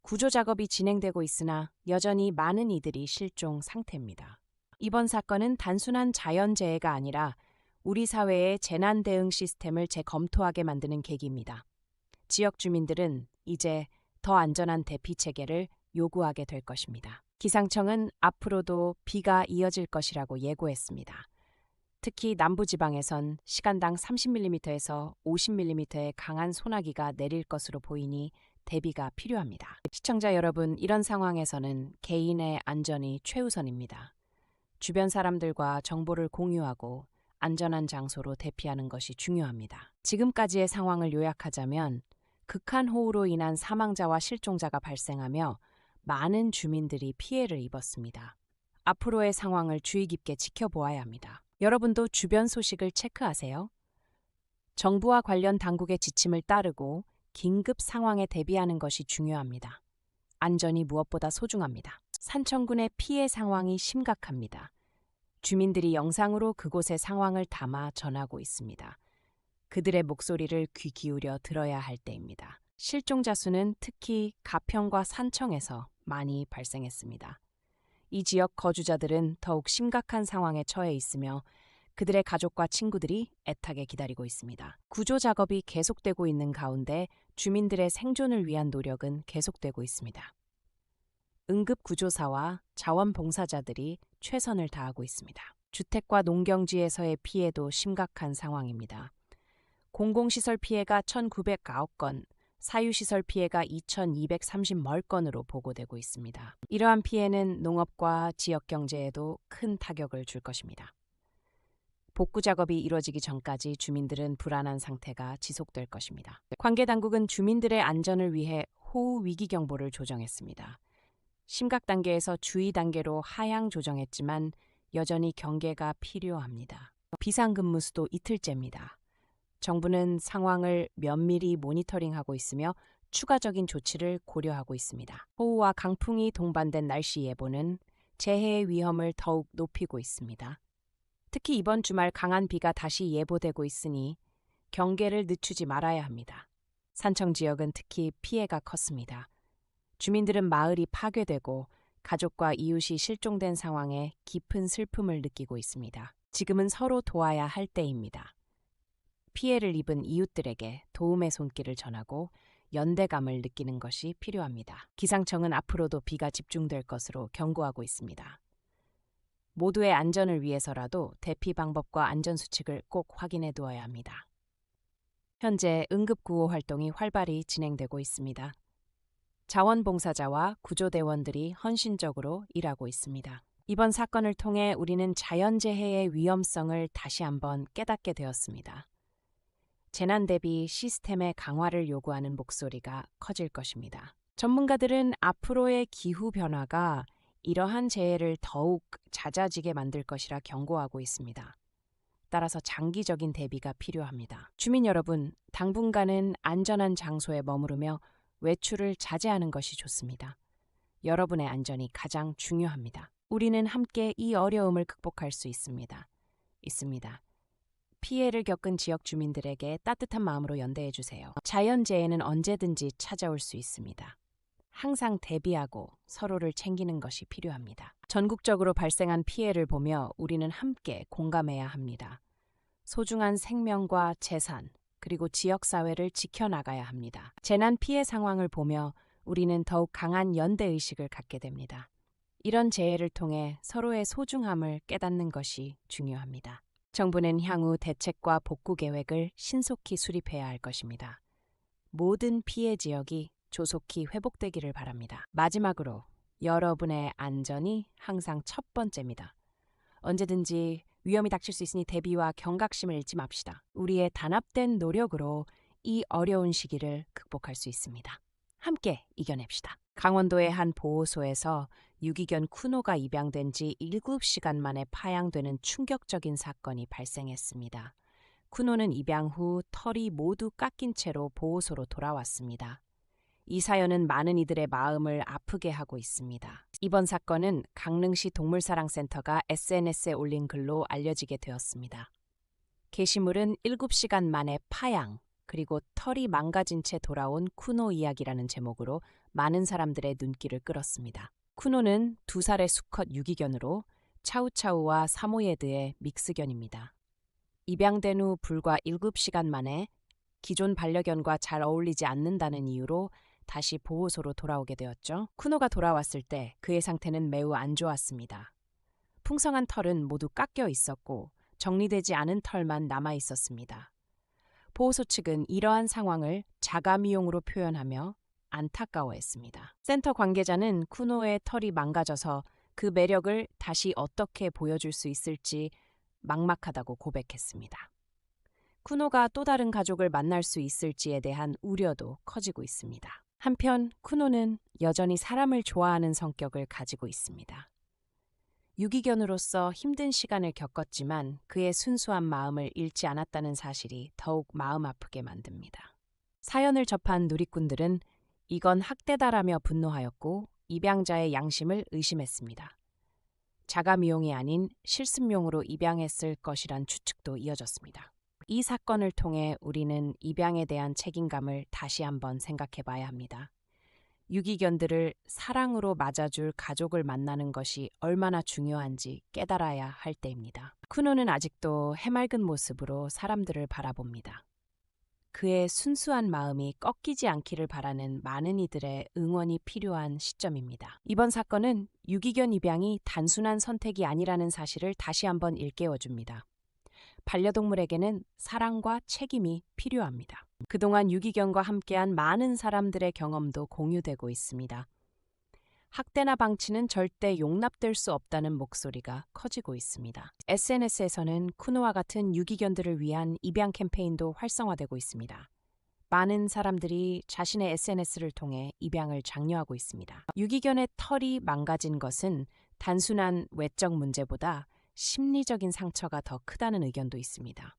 구조 작업이 진행되고 있으나 여전히 많은 이들이 실종 상태입니다. 이번 사건은 단순한 자연재해가 아니라 우리 사회의 재난 대응 시스템을 재검토하게 만드는 계기입니다. 지역 주민들은 이제 더 안전한 대피 체계를 요구하게 될 것입니다. 기상청은 앞으로도 비가 이어질 것이라고 예고했습니다. 특히 남부지방에선 시간당 30mm에서 50mm의 강한 소나기가 내릴 것으로 보이니 대비가 필요합니다. 시청자 여러분, 이런 상황에서는 개인의 안전이 최우선입니다. 주변 사람들과 정보를 공유하고 안전한 장소로 대피하는 것이 중요합니다. 지금까지의 상황을 요약하자면 극한호우로 인한 사망자와 실종자가 발생하며 많은 주민들이 피해를 입었습니다. 앞으로의 상황을 주의 깊게 지켜보아야 합니다. 여러분도 주변 소식을 체크하세요. 정부와 관련 당국의 지침을 따르고 긴급 상황에 대비하는 것이 중요합니다. 안전이 무엇보다 소중합니다. 산청군의 피해 상황이 심각합니다. 주민들이 영상으로 그곳의 상황을 담아 전하고 있습니다. 그들의 목소리를 귀 기울여 들어야 할 때입니다. 실종자 수는 특히 가평과 산청에서 많이 발생했습니다. 이 지역 거주자들은 더욱 심각한 상황에 처해 있으며 그들의 가족과 친구들이 애타게 기다리고 있습니다. 구조 작업이 계속되고 있는 가운데 주민들의 생존을 위한 노력은 계속되고 있습니다. 응급구조사와 자원봉사자들이 최선을 다하고 있습니다. 주택과 농경지에서의 피해도 심각한 상황입니다. 공공시설 피해가 1,909건, 사유시설 피해가 2,230건으로 보고되고 있습니다. 이러한 피해는 농업과 지역 경제에도 큰 타격을 줄 것입니다. 복구 작업이 이루어지기 전까지 주민들은 불안한 상태가 지속될 것입니다. 관계 당국은 주민들의 안전을 위해 호우 위기 경보를 조정했습니다. 심각 단계에서 주의 단계로 하향 조정했지만 여전히 경계가 필요합니다. 비상근무 수도 이틀째입니다. 정부는 상황을 면밀히 모니터링하고 있으며 추가적인 조치를 고려하고 있습니다. 호우와 강풍이 동반된 날씨 예보는 재해의 위험을 더욱 높이고 있습니다. 특히 이번 주말 강한 비가 다시 예보되고 있으니 경계를 늦추지 말아야 합니다. 산청 지역은 특히 피해가 컸습니다. 주민들은 마을이 파괴되고 가족과 이웃이 실종된 상황에 깊은 슬픔을 느끼고 있습니다. 지금은 서로 도와야 할 때입니다. 피해를 입은 이웃들에게 도움의 손길을 전하고 연대감을 느끼는 것이 필요합니다. 기상청은 앞으로도 비가 집중될 것으로 경고하고 있습니다. 모두의 안전을 위해서라도 대피 방법과 안전수칙을 꼭 확인해 두어야 합니다. 현재 응급구호 활동이 활발히 진행되고 있습니다. 자원봉사자와 구조대원들이 헌신적으로 일하고 있습니다. 이번 사건을 통해 우리는 자연재해의 위험성을 다시 한번 깨닫게 되었습니다. 재난 대비 시스템의 강화를 요구하는 목소리가 커질 것입니다. 전문가들은 앞으로의 기후 변화가 이러한 재해를 더욱 잦아지게 만들 것이라 경고하고 있습니다. 따라서 장기적인 대비가 필요합니다. 주민 여러분, 당분간은 안전한 장소에 머무르며 외출을 자제하는 것이 좋습니다. 여러분의 안전이 가장 중요합니다. 우리는 함께 이 어려움을 극복할 수 있습니다. 피해를 겪은 지역 주민들에게 따뜻한 마음으로 연대해 주세요. 자연재해는 언제든지 찾아올 수 있습니다. 항상 대비하고 서로를 챙기는 것이 필요합니다. 전국적으로 발생한 피해를 보며 우리는 함께 공감해야 합니다. 소중한 생명과 재산, 그리고 지역사회를 지켜나가야 합니다. 재난 피해 상황을 보며 우리는 더욱 강한 연대의식을 갖게 됩니다. 이런 재해를 통해 서로의 소중함을 깨닫는 것이 중요합니다. 정부는 향후 대책과 복구 계획을 신속히 수립해야 할 것입니다. 모든 피해 지역이 조속히 회복되기를 바랍니다. 마지막으로 여러분의 안전이 항상 첫 번째입니다. 언제든지 위험이 닥칠 수 있으니 대비와 경각심을 잃지 맙시다. 우리의 단합된 노력으로 이 어려운 시기를 극복할 수 있습니다. 함께 이겨냅시다. 강원도의 한 보호소에서 유기견 쿠노가 입양된 지 7시간 만에 파양되는 충격적인 사건이 발생했습니다. 쿠노는 입양 후 털이 모두 깎인 채로 보호소로 돌아왔습니다. 이 사연은 많은 이들의 마음을 아프게 하고 있습니다. 이번 사건은 강릉시 동물사랑센터가 SNS에 올린 글로 알려지게 되었습니다. 게시물은 7시간 만에 파양, 그리고 털이 망가진 채 돌아온 쿠노 이야기라는 제목으로 많은 사람들의 눈길을 끌었습니다. 쿠노는 2살의 수컷 유기견으로 차우차우와 사모예드의 믹스견입니다. 입양된 후 불과 7시간 만에 기존 반려견과 잘 어울리지 않는다는 이유로 다시 보호소로 돌아오게 되었죠. 쿠노가 돌아왔을 때 그의 상태는 매우 안 좋았습니다. 풍성한 털은 모두 깎여 있었고 정리되지 않은 털만 남아 있었습니다. 보호소 측은 이러한 상황을 자가미용으로 표현하며 안타까워했습니다. 센터 관계자는 쿠노의 털이 망가져서 그 매력을 다시 어떻게 보여줄 수 있을지 막막하다고 고백했습니다. 쿠노가 또 다른 가족을 만날 수 있을지에 대한 우려도 커지고 있습니다. 한편 쿠노는 여전히 사람을 좋아하는 성격을 가지고 있습니다. 유기견으로서 힘든 시간을 겪었지만 그의 순수한 마음을 잃지 않았다는 사실이 더욱 마음 아프게 만듭니다. 사연을 접한 누리꾼들은 이건 학대다라며 분노하였고 입양자의 양심을 의심했습니다. 자가미용이 아닌 실습용으로 입양했을 것이란 추측도 이어졌습니다. 이 사건을 통해 우리는 입양에 대한 책임감을 다시 한번 생각해 봐야 합니다. 유기견들을 사랑으로 맞아줄 가족을 만나는 것이 얼마나 중요한지 깨달아야 할 때입니다. 쿠노는 아직도 해맑은 모습으로 사람들을 바라봅니다. 그의 순수한 마음이 꺾이지 않기를 바라는 많은 이들의 응원이 필요한 시점입니다. 이번 사건은 유기견 입양이 단순한 선택이 아니라는 사실을 다시 한번 일깨워줍니다. 반려동물에게는 사랑과 책임이 필요합니다. 그동안 유기견과 함께한 많은 사람들의 경험도 공유되고 있습니다. 학대나 방치는 절대 용납될 수 없다는 목소리가 커지고 있습니다. SNS에서는 쿠노와 같은 유기견들을 위한 입양 캠페인도 활성화되고 있습니다. 많은 사람들이 자신의 SNS를 통해 입양을 장려하고 있습니다. 유기견의 털이 망가진 것은 단순한 외적 문제보다 심리적인 상처가 더 크다는 의견도 있습니다.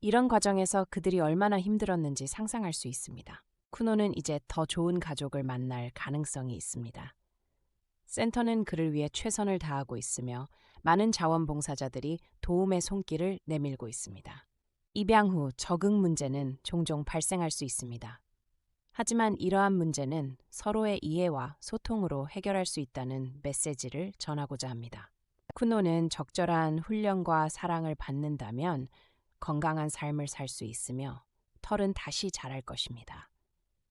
이런 과정에서 그들이 얼마나 힘들었는지 상상할 수 있습니다. 쿠노는 이제 더 좋은 가족을 만날 가능성이 있습니다. 센터는 그를 위해 최선을 다하고 있으며 많은 자원봉사자들이 도움의 손길을 내밀고 있습니다. 입양 후 적응 문제는 종종 발생할 수 있습니다. 하지만 이러한 문제는 서로의 이해와 소통으로 해결할 수 있다는 메시지를 전하고자 합니다. 쿠노는 적절한 훈련과 사랑을 받는다면 건강한 삶을 살 수 있으며 털은 다시 자랄 것입니다.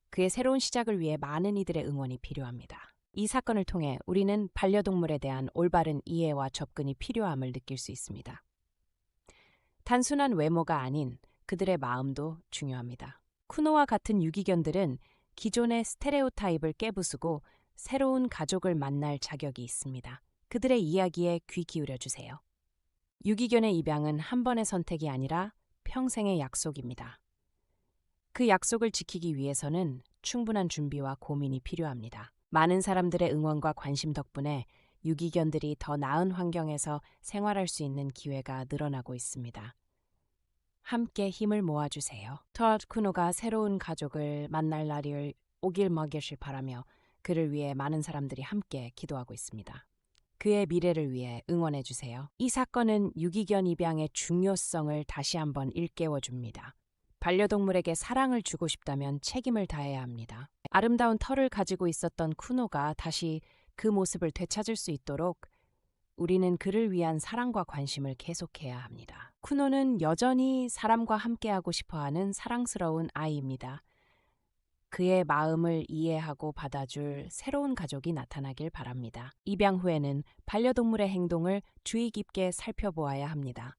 그의 새로운 시작을 위해 많은 이들의 응원이 필요합니다. 이 사건을 통해 우리는 반려동물에 대한 올바른 이해와 접근이 필요함을 느낄 수 있습니다. 단순한 외모가 아닌 그들의 마음도 중요합니다. 쿠노와 같은 유기견들은 기존의 스테레오타입을 깨부수고 새로운 가족을 만날 자격이 있습니다. 그들의 이야기에 귀 기울여 주세요. 유기견의 입양은 한 번의 선택이 아니라 평생의 약속입니다. 그 약속을 지키기 위해서는 충분한 준비와 고민이 필요합니다. 많은 사람들의 응원과 관심 덕분에 유기견들이 더 나은 환경에서 생활할 수 있는 기회가 늘어나고 있습니다. 함께 힘을 모아주세요. 토드 쿠노가 새로운 가족을 만날 날이 오길 먹이실 바라며 그를 위해 많은 사람들이 함께 기도하고 있습니다. 그의 미래를 위해 응원해주세요. 이 사건은 유기견 입양의 중요성을 다시 한번 일깨워줍니다. 반려동물에게 사랑을 주고 싶다면 책임을 다해야 합니다. 아름다운 털을 가지고 있었던 쿠노가 다시 그 모습을 되찾을 수 있도록 우리는 그를 위한 사랑과 관심을 계속해야 합니다. 쿠노는 여전히 사람과 함께하고 싶어하는 사랑스러운 아이입니다. 그의 마음을 이해하고 받아줄 새로운 가족이 나타나길 바랍니다. 입양 후에는 반려동물의 행동을 주의 깊게 살펴보아야 합니다.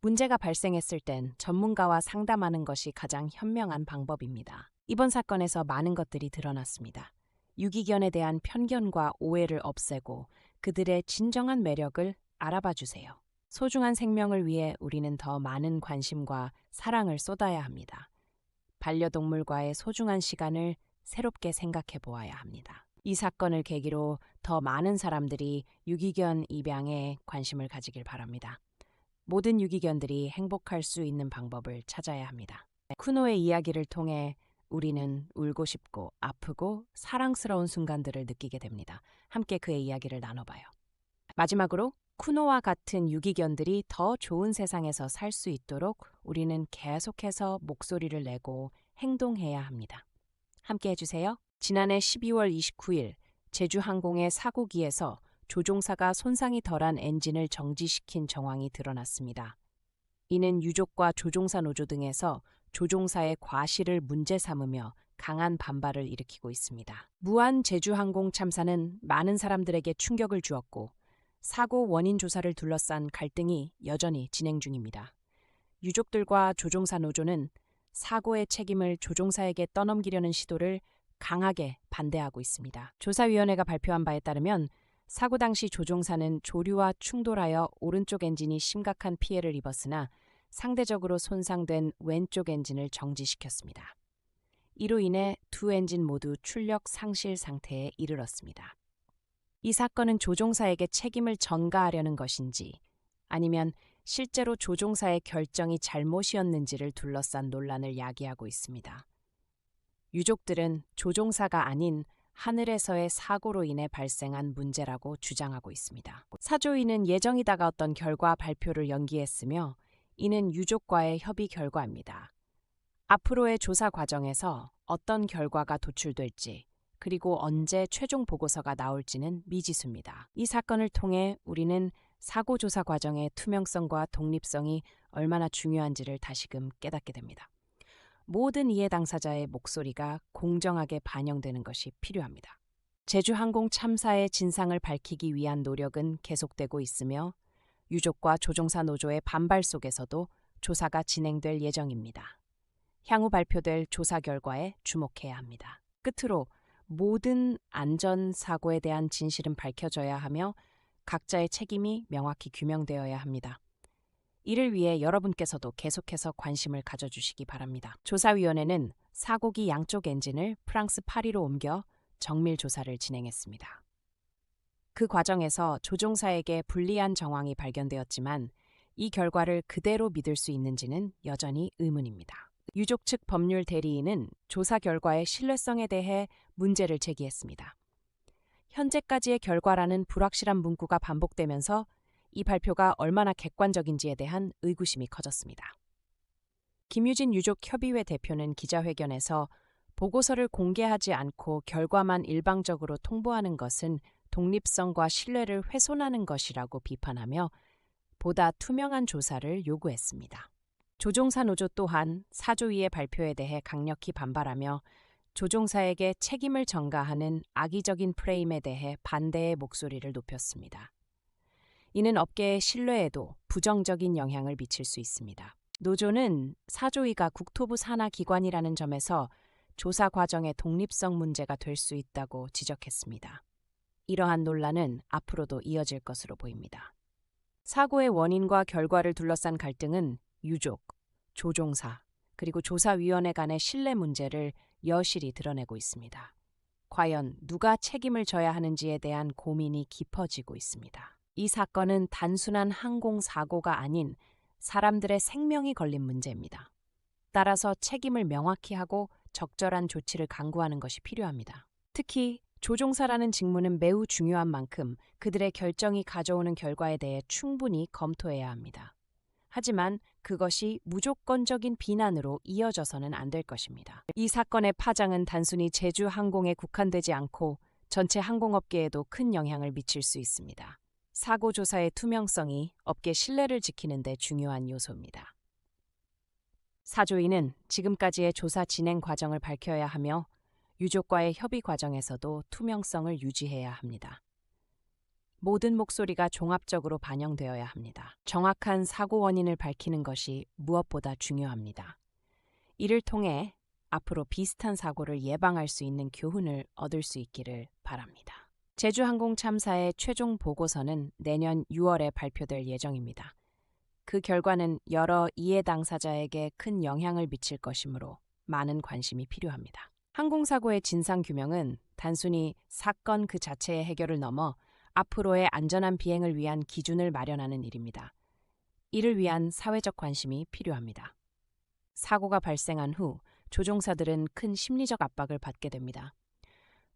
문제가 발생했을 땐 전문가와 상담하는 것이 가장 현명한 방법입니다. 이번 사건에서 많은 것들이 드러났습니다. 유기견에 대한 편견과 오해를 없애고 그들의 진정한 매력을 알아봐 주세요. 소중한 생명을 위해 우리는 더 많은 관심과 사랑을 쏟아야 합니다. 반려동물과의 소중한 시간을 새롭게 생각해 보아야 합니다. 이 사건을 계기로 더 많은 사람들이 유기견 입양에 관심을 가지길 바랍니다. 모든 유기견들이 행복할 수 있는 방법을 찾아야 합니다. 쿠노의 이야기를 통해 우리는 울고 싶고 아프고 사랑스러운 순간들을 느끼게 됩니다. 함께 그의 이야기를 나눠봐요. 마지막으로 쿠노와 같은 유기견들이 더 좋은 세상에서 살 수 있도록 우리는 계속해서 목소리를 내고 행동해야 합니다. 함께 해주세요. 지난해 12월 29일 제주항공의 사고기에서 조종사가 손상이 덜한 엔진을 정지시킨 정황이 드러났습니다. 이는 유족과 조종사 노조 등에서 조종사의 과실을 문제 삼으며 강한 반발을 일으키고 있습니다. 무한 제주항공 참사는 많은 사람들에게 충격을 주었고 사고 원인 조사를 둘러싼 갈등이 여전히 진행 중입니다. 유족들과 조종사 노조는 사고의 책임을 조종사에게 떠넘기려는 시도를 강하게 반대하고 있습니다. 조사위원회가 발표한 바에 따르면 사고 당시 조종사는 조류와 충돌하여 오른쪽 엔진이 심각한 피해를 입었으나 상대적으로 손상된 왼쪽 엔진을 정지시켰습니다. 이로 인해 두 엔진 모두 출력 상실 상태에 이르렀습니다. 이 사건은 조종사에게 책임을 전가하려는 것인지 아니면 실제로 조종사의 결정이 잘못이었는지를 둘러싼 논란을 야기하고 있습니다. 유족들은 조종사가 아닌 하늘에서의 사고로 인해 발생한 문제라고 주장하고 있습니다. 사조위는 예정이 다가왔던 결과 발표를 연기했으며 이는 유족과의 협의 결과입니다. 앞으로의 조사 과정에서 어떤 결과가 도출될지 그리고 언제 최종 보고서가 나올지는 미지수입니다. 이 사건을 통해 우리는 사고 조사 과정의 투명성과 독립성이 얼마나 중요한지를 다시금 깨닫게 됩니다. 모든 이해 당사자의 목소리가 공정하게 반영되는 것이 필요합니다. 제주항공 참사의 진상을 밝히기 위한 노력은 계속되고 있으며 유족과 조종사 노조의 반발 속에서도 조사가 진행될 예정입니다. 향후 발표될 조사 결과에 주목해야 합니다. 끝으로 모든 안전사고에 대한 진실은 밝혀져야 하며 각자의 책임이 명확히 규명되어야 합니다. 이를 위해 여러분께서도 계속해서 관심을 가져주시기 바랍니다. 조사위원회는 사고기 양쪽 엔진을 프랑스 파리로 옮겨 정밀 조사를 진행했습니다. 그 과정에서 조종사에게 불리한 정황이 발견되었지만 이 결과를 그대로 믿을 수 있는지는 여전히 의문입니다. 유족 측 법률 대리인은 조사 결과의 신뢰성에 대해 문제를 제기했습니다. 현재까지의 결과라는 불확실한 문구가 반복되면서 이 발표가 얼마나 객관적인지에 대한 의구심이 커졌습니다. 김유진 유족협의회 대표는 기자회견에서 보고서를 공개하지 않고 결과만 일방적으로 통보하는 것은 독립성과 신뢰를 훼손하는 것이라고 비판하며 보다 투명한 조사를 요구했습니다. 조종사 노조 또한 사조위의 발표에 대해 강력히 반발하며 조종사에게 책임을 전가하는 악의적인 프레임에 대해 반대의 목소리를 높였습니다. 이는 업계의 신뢰에도 부정적인 영향을 미칠 수 있습니다. 노조는 사조위가 국토부 산하 기관이라는 점에서 조사 과정의 독립성 문제가 될 수 있다고 지적했습니다. 이러한 논란은 앞으로도 이어질 것으로 보입니다. 사고의 원인과 결과를 둘러싼 갈등은 유족, 조종사, 그리고 조사위원회 간의 신뢰 문제를 여실히 드러내고 있습니다. 과연 누가 책임을 져야 하는지에 대한 고민이 깊어지고 있습니다. 이 사건은 단순한 항공사고가 아닌 사람들의 생명이 걸린 문제입니다. 따라서 책임을 명확히 하고 적절한 조치를 강구하는 것이 필요합니다. 특히 조종사라는 직무는 매우 중요한 만큼 그들의 결정이 가져오는 결과에 대해 충분히 검토해야 합니다. 하지만 그것이 무조건적인 비난으로 이어져서는 안 될 것입니다. 이 사건의 파장은 단순히 제주항공에 국한되지 않고 전체 항공업계에도 큰 영향을 미칠 수 있습니다. 사고 조사의 투명성이 업계 신뢰를 지키는 데 중요한 요소입니다. 사조위는 지금까지의 조사 진행 과정을 밝혀야 하며 유족과의 협의 과정에서도 투명성을 유지해야 합니다. 모든 목소리가 종합적으로 반영되어야 합니다. 정확한 사고 원인을 밝히는 것이 무엇보다 중요합니다. 이를 통해 앞으로 비슷한 사고를 예방할 수 있는 교훈을 얻을 수 있기를 바랍니다. 제주항공 참사의 최종 보고서는 내년 6월에 발표될 예정입니다. 그 결과는 여러 이해 당사자에게 큰 영향을 미칠 것이므로 많은 관심이 필요합니다. 항공사고의 진상규명은 단순히 사건 그 자체의 해결을 넘어 앞으로의 안전한 비행을 위한 기준을 마련하는 일입니다. 이를 위한 사회적 관심이 필요합니다. 사고가 발생한 후 조종사들은 큰 심리적 압박을 받게 됩니다.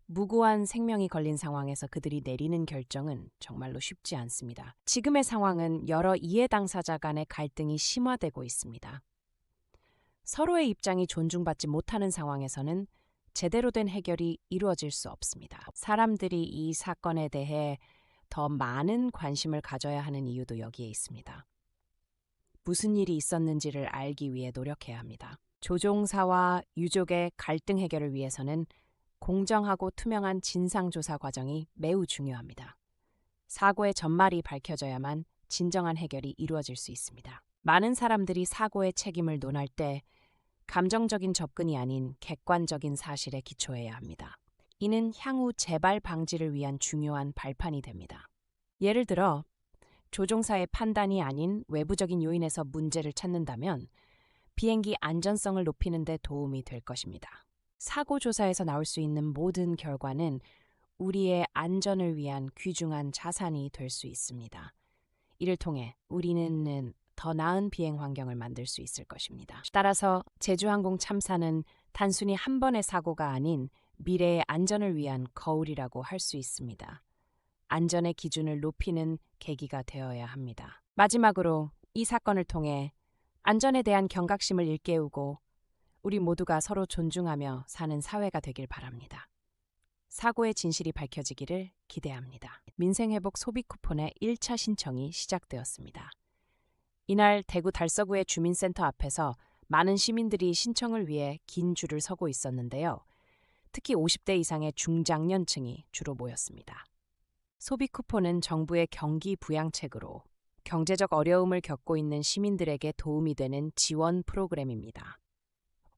무고한 생명이 걸린 상황에서 그들이 내리는 결정은 정말로 쉽지 않습니다. 지금의 상황은 여러 이해 당사자 간의 갈등이 심화되고 있습니다. 서로의 입장이 존중받지 못하는 상황에서는 제대로 된 해결이 이루어질 수 없습니다. 사람들이 이 사건에 대해 더 많은 관심을 가져야 하는 이유도 여기에 있습니다. 무슨 일이 있었는지를 알기 위해 노력해야 합니다. 조종사와 유족의 갈등 해결을 위해서는 공정하고 투명한 진상조사 과정이 매우 중요합니다. 사고의 전말이 밝혀져야만 진정한 해결이 이루어질 수 있습니다. 많은 사람들이 사고의 책임을 논할 때 감정적인 접근이 아닌 객관적인 사실에 기초해야 합니다. 이는 향후 재발 방지를 위한 중요한 발판이 됩니다. 예를 들어 조종사의 판단이 아닌 외부적인 요인에서 문제를 찾는다면 비행기 안전성을 높이는 데 도움이 될 것입니다. 사고 조사에서 나올 수 있는 모든 결과는 우리의 안전을 위한 귀중한 자산이 될 수 있습니다. 이를 통해 우리는 더 나은 비행 환경을 만들 수 있을 것입니다. 따라서 제주항공 참사는 단순히 한 번의 사고가 아닌 미래의 안전을 위한 거울이라고 할 수 있습니다. 안전의 기준을 높이는 계기가 되어야 합니다. 마지막으로 이 사건을 통해 안전에 대한 경각심을 일깨우고 우리 모두가 서로 존중하며 사는 사회가 되길 바랍니다. 사고의 진실이 밝혀지기를 기대합니다. 민생회복 소비 쿠폰의 1차 신청이 시작되었습니다. 이날 대구 달서구의 주민센터 앞에서 많은 시민들이 신청을 위해 긴 줄을 서고 있었는데요. 특히 50대 이상의 중장년층이 주로 모였습니다. 소비 쿠폰은 정부의 경기 부양책으로 경제적 어려움을 겪고 있는 시민들에게 도움이 되는 지원 프로그램입니다.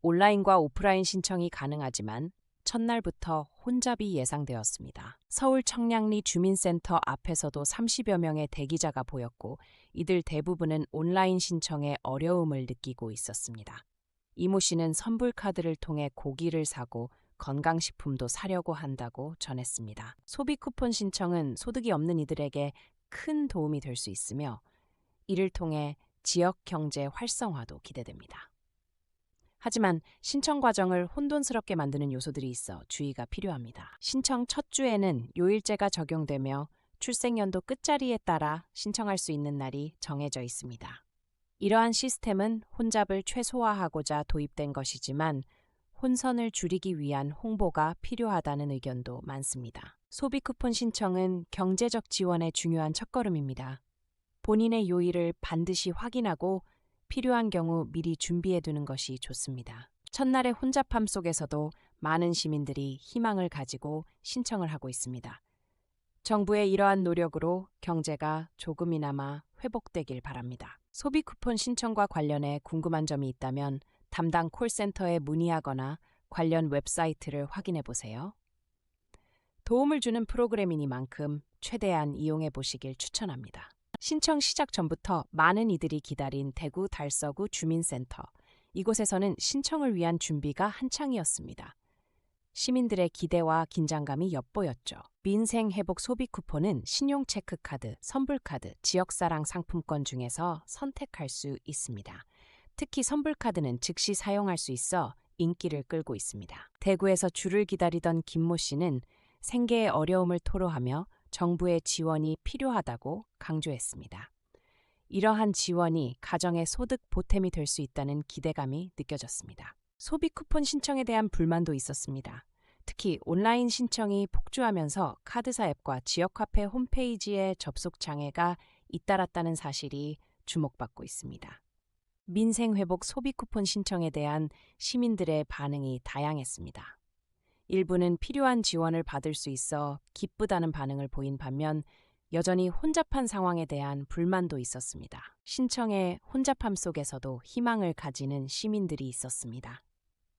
온라인과 오프라인 신청이 가능하지만 첫날부터 혼잡이 예상되었습니다. 서울 청량리 주민센터 앞에서도 30여 명의 대기자가 보였고 이들 대부분은 온라인 신청에 어려움을 느끼고 있었습니다. 이모 씨는 선불카드를 통해 고기를 사고 건강식품도 사려고 한다고 전했습니다. 소비 쿠폰 신청은 소득이 없는 이들에게 큰 도움이 될 수 있으며 이를 통해 지역 경제 활성화도 기대됩니다. 하지만 신청 과정을 혼돈스럽게 만드는 요소들이 있어 주의가 필요합니다. 신청 첫 주에는 요일제가 적용되며 출생연도 끝자리에 따라 신청할 수 있는 날이 정해져 있습니다. 이러한 시스템은 혼잡을 최소화하고자 도입된 것이지만 혼선을 줄이기 위한 홍보가 필요하다는 의견도 많습니다. 소비 쿠폰 신청은 경제적 지원의 중요한 첫걸음입니다. 본인의 요일을 반드시 확인하고 필요한 경우 미리 준비해두는 것이 좋습니다. 첫날의 혼잡함 속에서도 많은 시민들이 희망을 가지고 신청을 하고 있습니다. 정부의 이러한 노력으로 경제가 조금이나마 회복되길 바랍니다. 소비 쿠폰 신청과 관련해 궁금한 점이 있다면 담당 콜센터에 문의하거나 관련 웹사이트를 확인해 보세요. 도움을 주는 프로그램이니만큼 최대한 이용해 보시길 추천합니다. 신청 시작 전부터 많은 이들이 기다린 대구 달서구 주민센터. 이곳에서는 신청을 위한 준비가 한창이었습니다. 시민들의 기대와 긴장감이 엿보였죠. 민생회복 소비 쿠폰은 신용체크카드, 선불카드, 지역사랑 상품권 중에서 선택할 수 있습니다. 특히 선불카드는 즉시 사용할 수 있어 인기를 끌고 있습니다. 대구에서 줄을 기다리던 김모 씨는 생계의 어려움을 토로하며 정부의 지원이 필요하다고 강조했습니다. 이러한 지원이 가정의 소득 보탬이 될 수 있다는 기대감이 느껴졌습니다. 소비 쿠폰 신청에 대한 불만도 있었습니다. 특히 온라인 신청이 폭주하면서 카드사 앱과 지역화폐 홈페이지의 접속 장애가 잇따랐다는 사실이 주목받고 있습니다. 민생회복 소비 쿠폰 신청에 대한 시민들의 반응이 다양했습니다. 일부는 필요한 지원을 받을 수 있어 기쁘다는 반응을 보인 반면 여전히 혼잡한 상황에 대한 불만도 있었습니다. 신청의 혼잡함 속에서도 희망을 가지는 시민들이 있었습니다.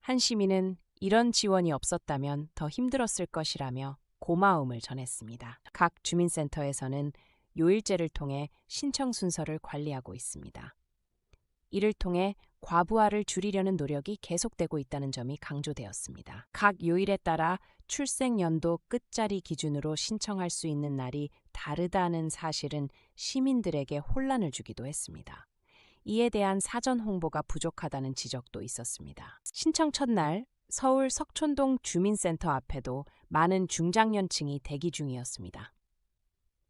한 시민은 이런 지원이 없었다면 더 힘들었을 것이라며 고마움을 전했습니다. 각 주민센터에서는 요일제를 통해 신청 순서를 관리하고 있습니다. 이를 통해 과부하를 줄이려는 노력이 계속되고 있다는 점이 강조되었습니다. 각 요일에 따라 출생연도 끝자리 기준으로 신청할 수 있는 날이 다르다는 사실은 시민들에게 혼란을 주기도 했습니다. 이에 대한 사전 홍보가 부족하다는 지적도 있었습니다. 신청 첫날 서울 석촌동 주민센터 앞에도 많은 중장년층이 대기 중이었습니다.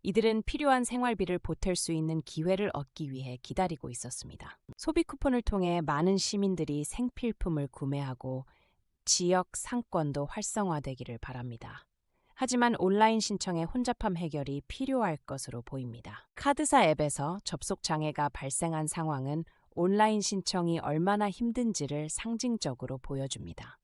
이들은 필요한 생활비를 보탤 수 있는 기회를 얻기 위해 기다리고 있었습니다. 소비 쿠폰을 통해 많은 시민들이 생필품을 구매하고 지역 상권도 활성화되기를 바랍니다. 하지만 온라인 신청의 혼잡함 해결이 필요할 것으로 보입니다. 카드사 앱에서 접속 장애가 발생한 상황은 온라인 신청이 얼마나 힘든지를 상징적으로 보여줍니다.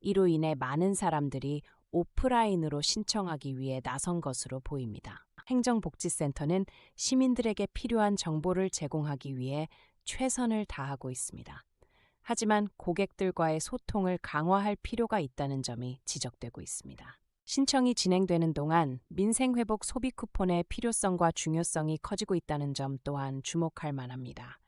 이로 인해 많은 사람들이 오프라인으로 신청하기 위해 나선 것으로 보입니다. 행정복지센터는 시민들에게 필요한 정보를 제공하기 위해 최선을 다하고 있습니다. 하지만 고객들과의 소통을 강화할 필요가 있다는 점이 지적되고 있습니다. 신청이 진행되는 동안 민생회복 소비 쿠폰의 필요성과 중요성이 커지고 있다는 점 또한 주목할 만합니다.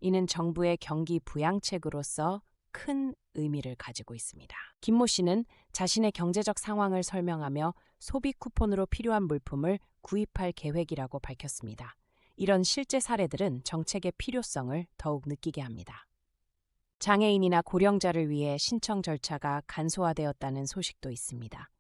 이는 정부의 경기 부양책으로서 큰 의미를 가지고 있습니다. 김모 씨는 자신의 경제적 상황을 설명하며 소비 쿠폰으로 필요한 물품을 구입할 계획이라고 밝혔습니다. 이런 실제 사례들은 정책의 필요성을 더욱 느끼게 합니다. 장애인이나 고령자를 위해 신청 절차가 간소화되었다는 소식도 있습니다.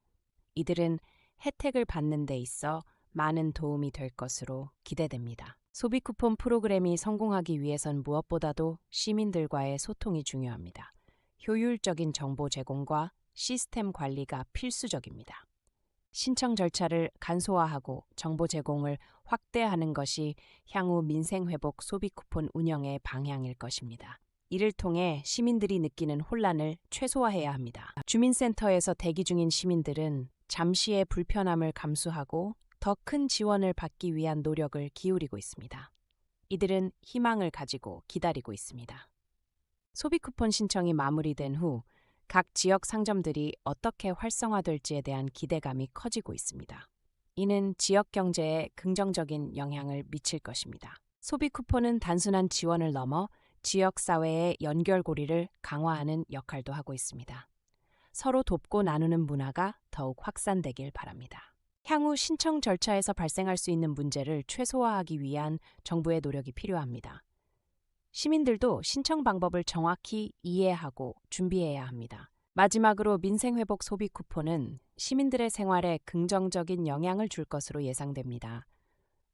이들은 혜택을 받는 데 있어 많은 도움이 될 것으로 기대됩니다. 소비 쿠폰 프로그램이 성공하기 위해선 무엇보다도 시민들과의 소통이 중요합니다. 효율적인 정보 제공과 시스템 관리가 필수적입니다. 신청 절차를 간소화하고 정보 제공을 확대하는 것이 향후 민생회복 소비 쿠폰 운영의 방향일 것입니다. 이를 통해 시민들이 느끼는 혼란을 최소화해야 합니다. 주민센터에서 대기 중인 시민들은 잠시의 불편함을 감수하고 더 큰 지원을 받기 위한 노력을 기울이고 있습니다. 이들은 희망을 가지고 기다리고 있습니다. 소비 쿠폰 신청이 마무리된 후 각 지역 상점들이 어떻게 활성화될지에 대한 기대감이 커지고 있습니다. 이는 지역 경제에 긍정적인 영향을 미칠 것입니다. 소비 쿠폰은 단순한 지원을 넘어 지역 사회의 연결고리를 강화하는 역할도 하고 있습니다. 서로 돕고 나누는 문화가 더욱 확산되길 바랍니다. 향후 신청 절차에서 발생할 수 있는 문제를 최소화하기 위한 정부의 노력이 필요합니다. 시민들도 신청 방법을 정확히 이해하고 준비해야 합니다. 마지막으로 민생회복 소비 쿠폰은 시민들의 생활에 긍정적인 영향을 줄 것으로 예상됩니다.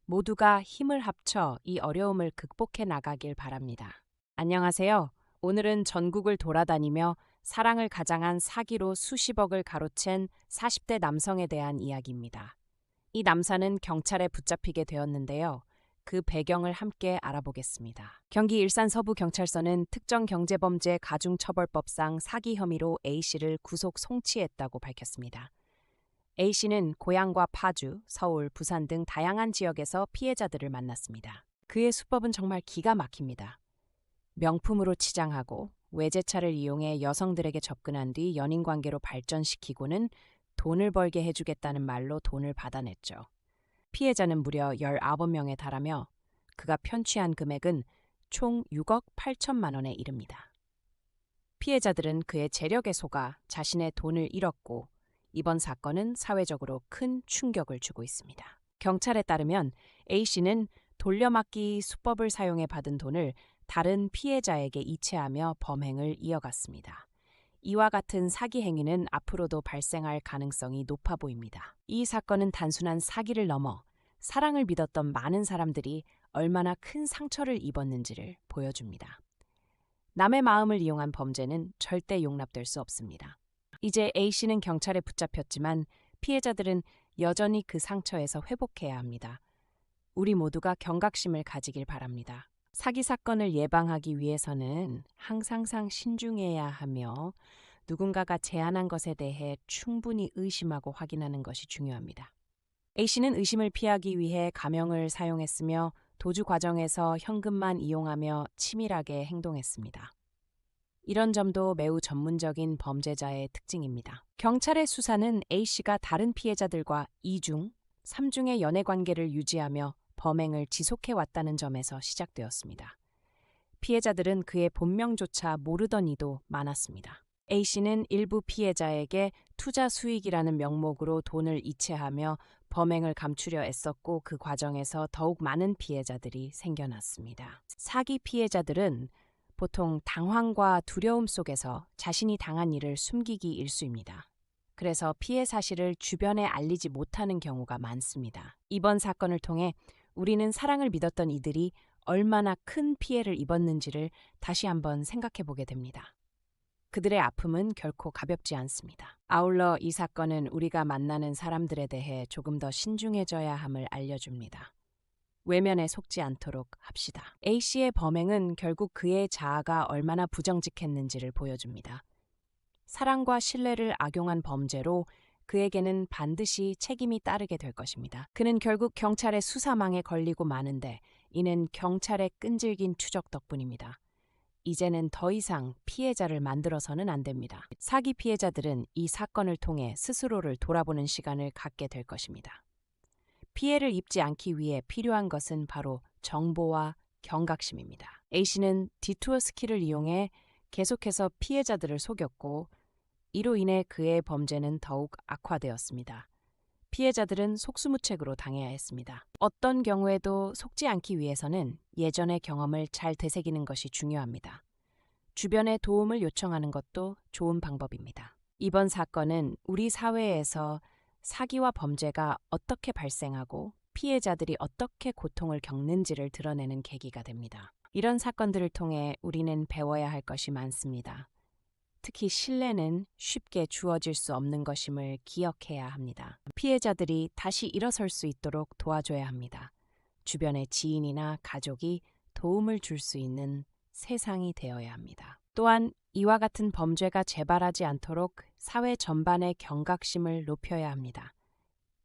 모두가 힘을 합쳐 이 어려움을 극복해 나가길 바랍니다. 안녕하세요. 오늘은 전국을 돌아다니며 사랑을 가장한 사기로 수십억을 가로챈 40대 남성에 대한 이야기입니다. 이 남사는 경찰에 붙잡히게 되었는데요. 그 배경을 함께 알아보겠습니다. 경기 일산 서부경찰서는 특정경제범죄 가중처벌법상 사기 혐의로 A씨를 구속 송치했다고 밝혔습니다. A씨는 고향과 파주, 서울, 부산 등 다양한 지역에서 피해자들을 만났습니다. 그의 수법은 정말 기가 막힙니다. 명품으로 치장하고 외제차를 이용해 여성들에게 접근한 뒤 연인관계로 발전시키고는 돈을 벌게 해주겠다는 말로 돈을 받아냈죠. 피해자는 무려 19명에 달하며 그가 편취한 금액은 총 6억 8천만 원에 이릅니다. 피해자들은 그의 재력에 속아 자신의 돈을 잃었고 이번 사건은 사회적으로 큰 충격을 주고 있습니다. 경찰에 따르면 A씨는 돌려막기 수법을 사용해 받은 돈을 다른 피해자에게 이체하며 범행을 이어갔습니다. 이와 같은 사기 행위는 앞으로도 발생할 가능성이 높아 보입니다. 이 사건은 단순한 사기를 넘어 사랑을 믿었던 많은 사람들이 얼마나 큰 상처를 입었는지를 보여줍니다. 남의 마음을 이용한 범죄는 절대 용납될 수 없습니다. 이제 A씨는 경찰에 붙잡혔지만 피해자들은 여전히 그 상처에서 회복해야 합니다. 우리 모두가 경각심을 가지길 바랍니다. 사기 사건을 예방하기 위해서는 항상 신중해야 하며 누군가가 제안한 것에 대해 충분히 의심하고 확인하는 것이 중요합니다. A씨는 의심을 피하기 위해 가명을 사용했으며 도주 과정에서 현금만 이용하며 치밀하게 행동했습니다. 이런 점도 매우 전문적인 범죄자의 특징입니다. 경찰의 수사는 A씨가 다른 피해자들과 2중, 3중의 연애관계를 유지하며 범행을 지속해왔다는 점에서 시작되었습니다. 피해자들은 그의 본명조차 모르던 이도 많았습니다. A씨는 일부 피해자에게 투자 수익이라는 명목으로 돈을 이체하며 범행을 감추려 애썼고 그 과정에서 더욱 많은 피해자들이 생겨났습니다. 사기 피해자들은 보통 당황과 두려움 속에서 자신이 당한 일을 숨기기 일쑤입니다. 그래서 피해 사실을 주변에 알리지 못하는 경우가 많습니다. 이번 사건을 통해 우리는 사랑을 믿었던 이들이 얼마나 큰 피해를 입었는지를 다시 한번 생각해 보게 됩니다. 그들의 아픔은 결코 가볍지 않습니다. 아울러 이 사건은 우리가 만나는 사람들에 대해 조금 더 신중해져야 함을 알려줍니다. 외면에 속지 않도록 합시다. A씨의 범행은 결국 그의 자아가 얼마나 부정직했는지를 보여줍니다. 사랑과 신뢰를 악용한 범죄로 그에게는 반드시 책임이 따르게 될 것입니다. 그는 결국 경찰의 수사망에 걸리고 마는데 이는 경찰의 끈질긴 추적 덕분입니다. 이제는 더 이상 피해자를 만들어서는 안 됩니다. 사기 피해자들은 이 사건을 통해 스스로를 돌아보는 시간을 갖게 될 것입니다. 피해를 입지 않기 위해 필요한 것은 바로 정보와 경각심입니다. A씨는 디투어 스킬을 이용해 계속해서 피해자들을 속였고 이로 인해 그의 범죄는 더욱 악화되었습니다. 피해자들은 속수무책으로 당해야 했습니다. 어떤 경우에도 속지 않기 위해서는 예전의 경험을 잘 되새기는 것이 중요합니다. 주변에 도움을 요청하는 것도 좋은 방법입니다. 이번 사건은 우리 사회에서 사기와 범죄가 어떻게 발생하고 피해자들이 어떻게 고통을 겪는지를 드러내는 계기가 됩니다. 이런 사건들을 통해 우리는 배워야 할 것이 많습니다. 특히 신뢰는 쉽게 주어질 수 없는 것임을 기억해야 합니다. 피해자들이 다시 일어설 수 있도록 도와줘야 합니다. 주변의 지인이나 가족이 도움을 줄 수 있는 세상이 되어야 합니다. 또한 이와 같은 범죄가 재발하지 않도록 사회 전반의 경각심을 높여야 합니다.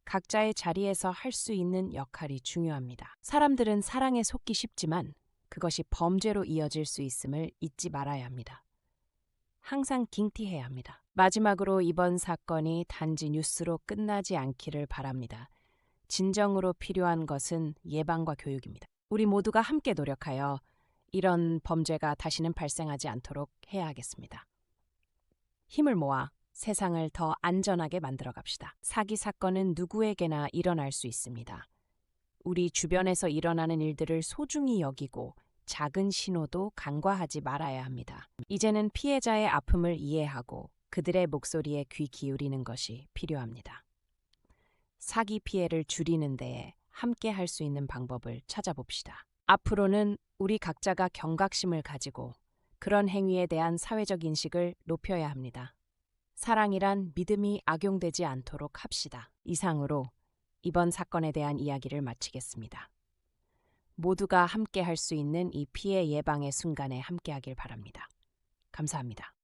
각자의 자리에서 할 수 있는 역할이 중요합니다. 사람들은 사랑에 속기 쉽지만 그것이 범죄로 이어질 수 있음을 잊지 말아야 합니다. 항상警惕해야 합니다. 마지막으로 이번 사건이 단지 뉴스로 끝나지 않기를 바랍니다. 진정으로 필요한 것은 예방과 교육입니다. 우리 모두가 함께 노력하여 이런 범죄가 다시는 발생하지 않도록 해야 하겠습니다. 힘을 모아 세상을 더 안전하게 만들어 갑시다. 사기 사건은 누구에게나 일어날 수 있습니다. 우리 주변에서 일어나는 일들을 소중히 여기고 작은 신호도 간과하지 말아야 합니다. 이제는 피해자의 아픔을 이해하고 그들의 목소리에 귀 기울이는 것이 필요합니다. 사기 피해를 줄이는 데에 함께 할 수 있는 방법을 찾아봅시다. 앞으로는 우리 각자가 경각심을 가지고 그런 행위에 대한 사회적 인식을 높여야 합니다. 사랑이란 믿음이 악용되지 않도록 합시다. 이상으로 이번 사건에 대한 이야기를 마치겠습니다. 모두가 함께 할 수 있는 이 피해 예방의 순간에 함께하길 바랍니다. 감사합니다.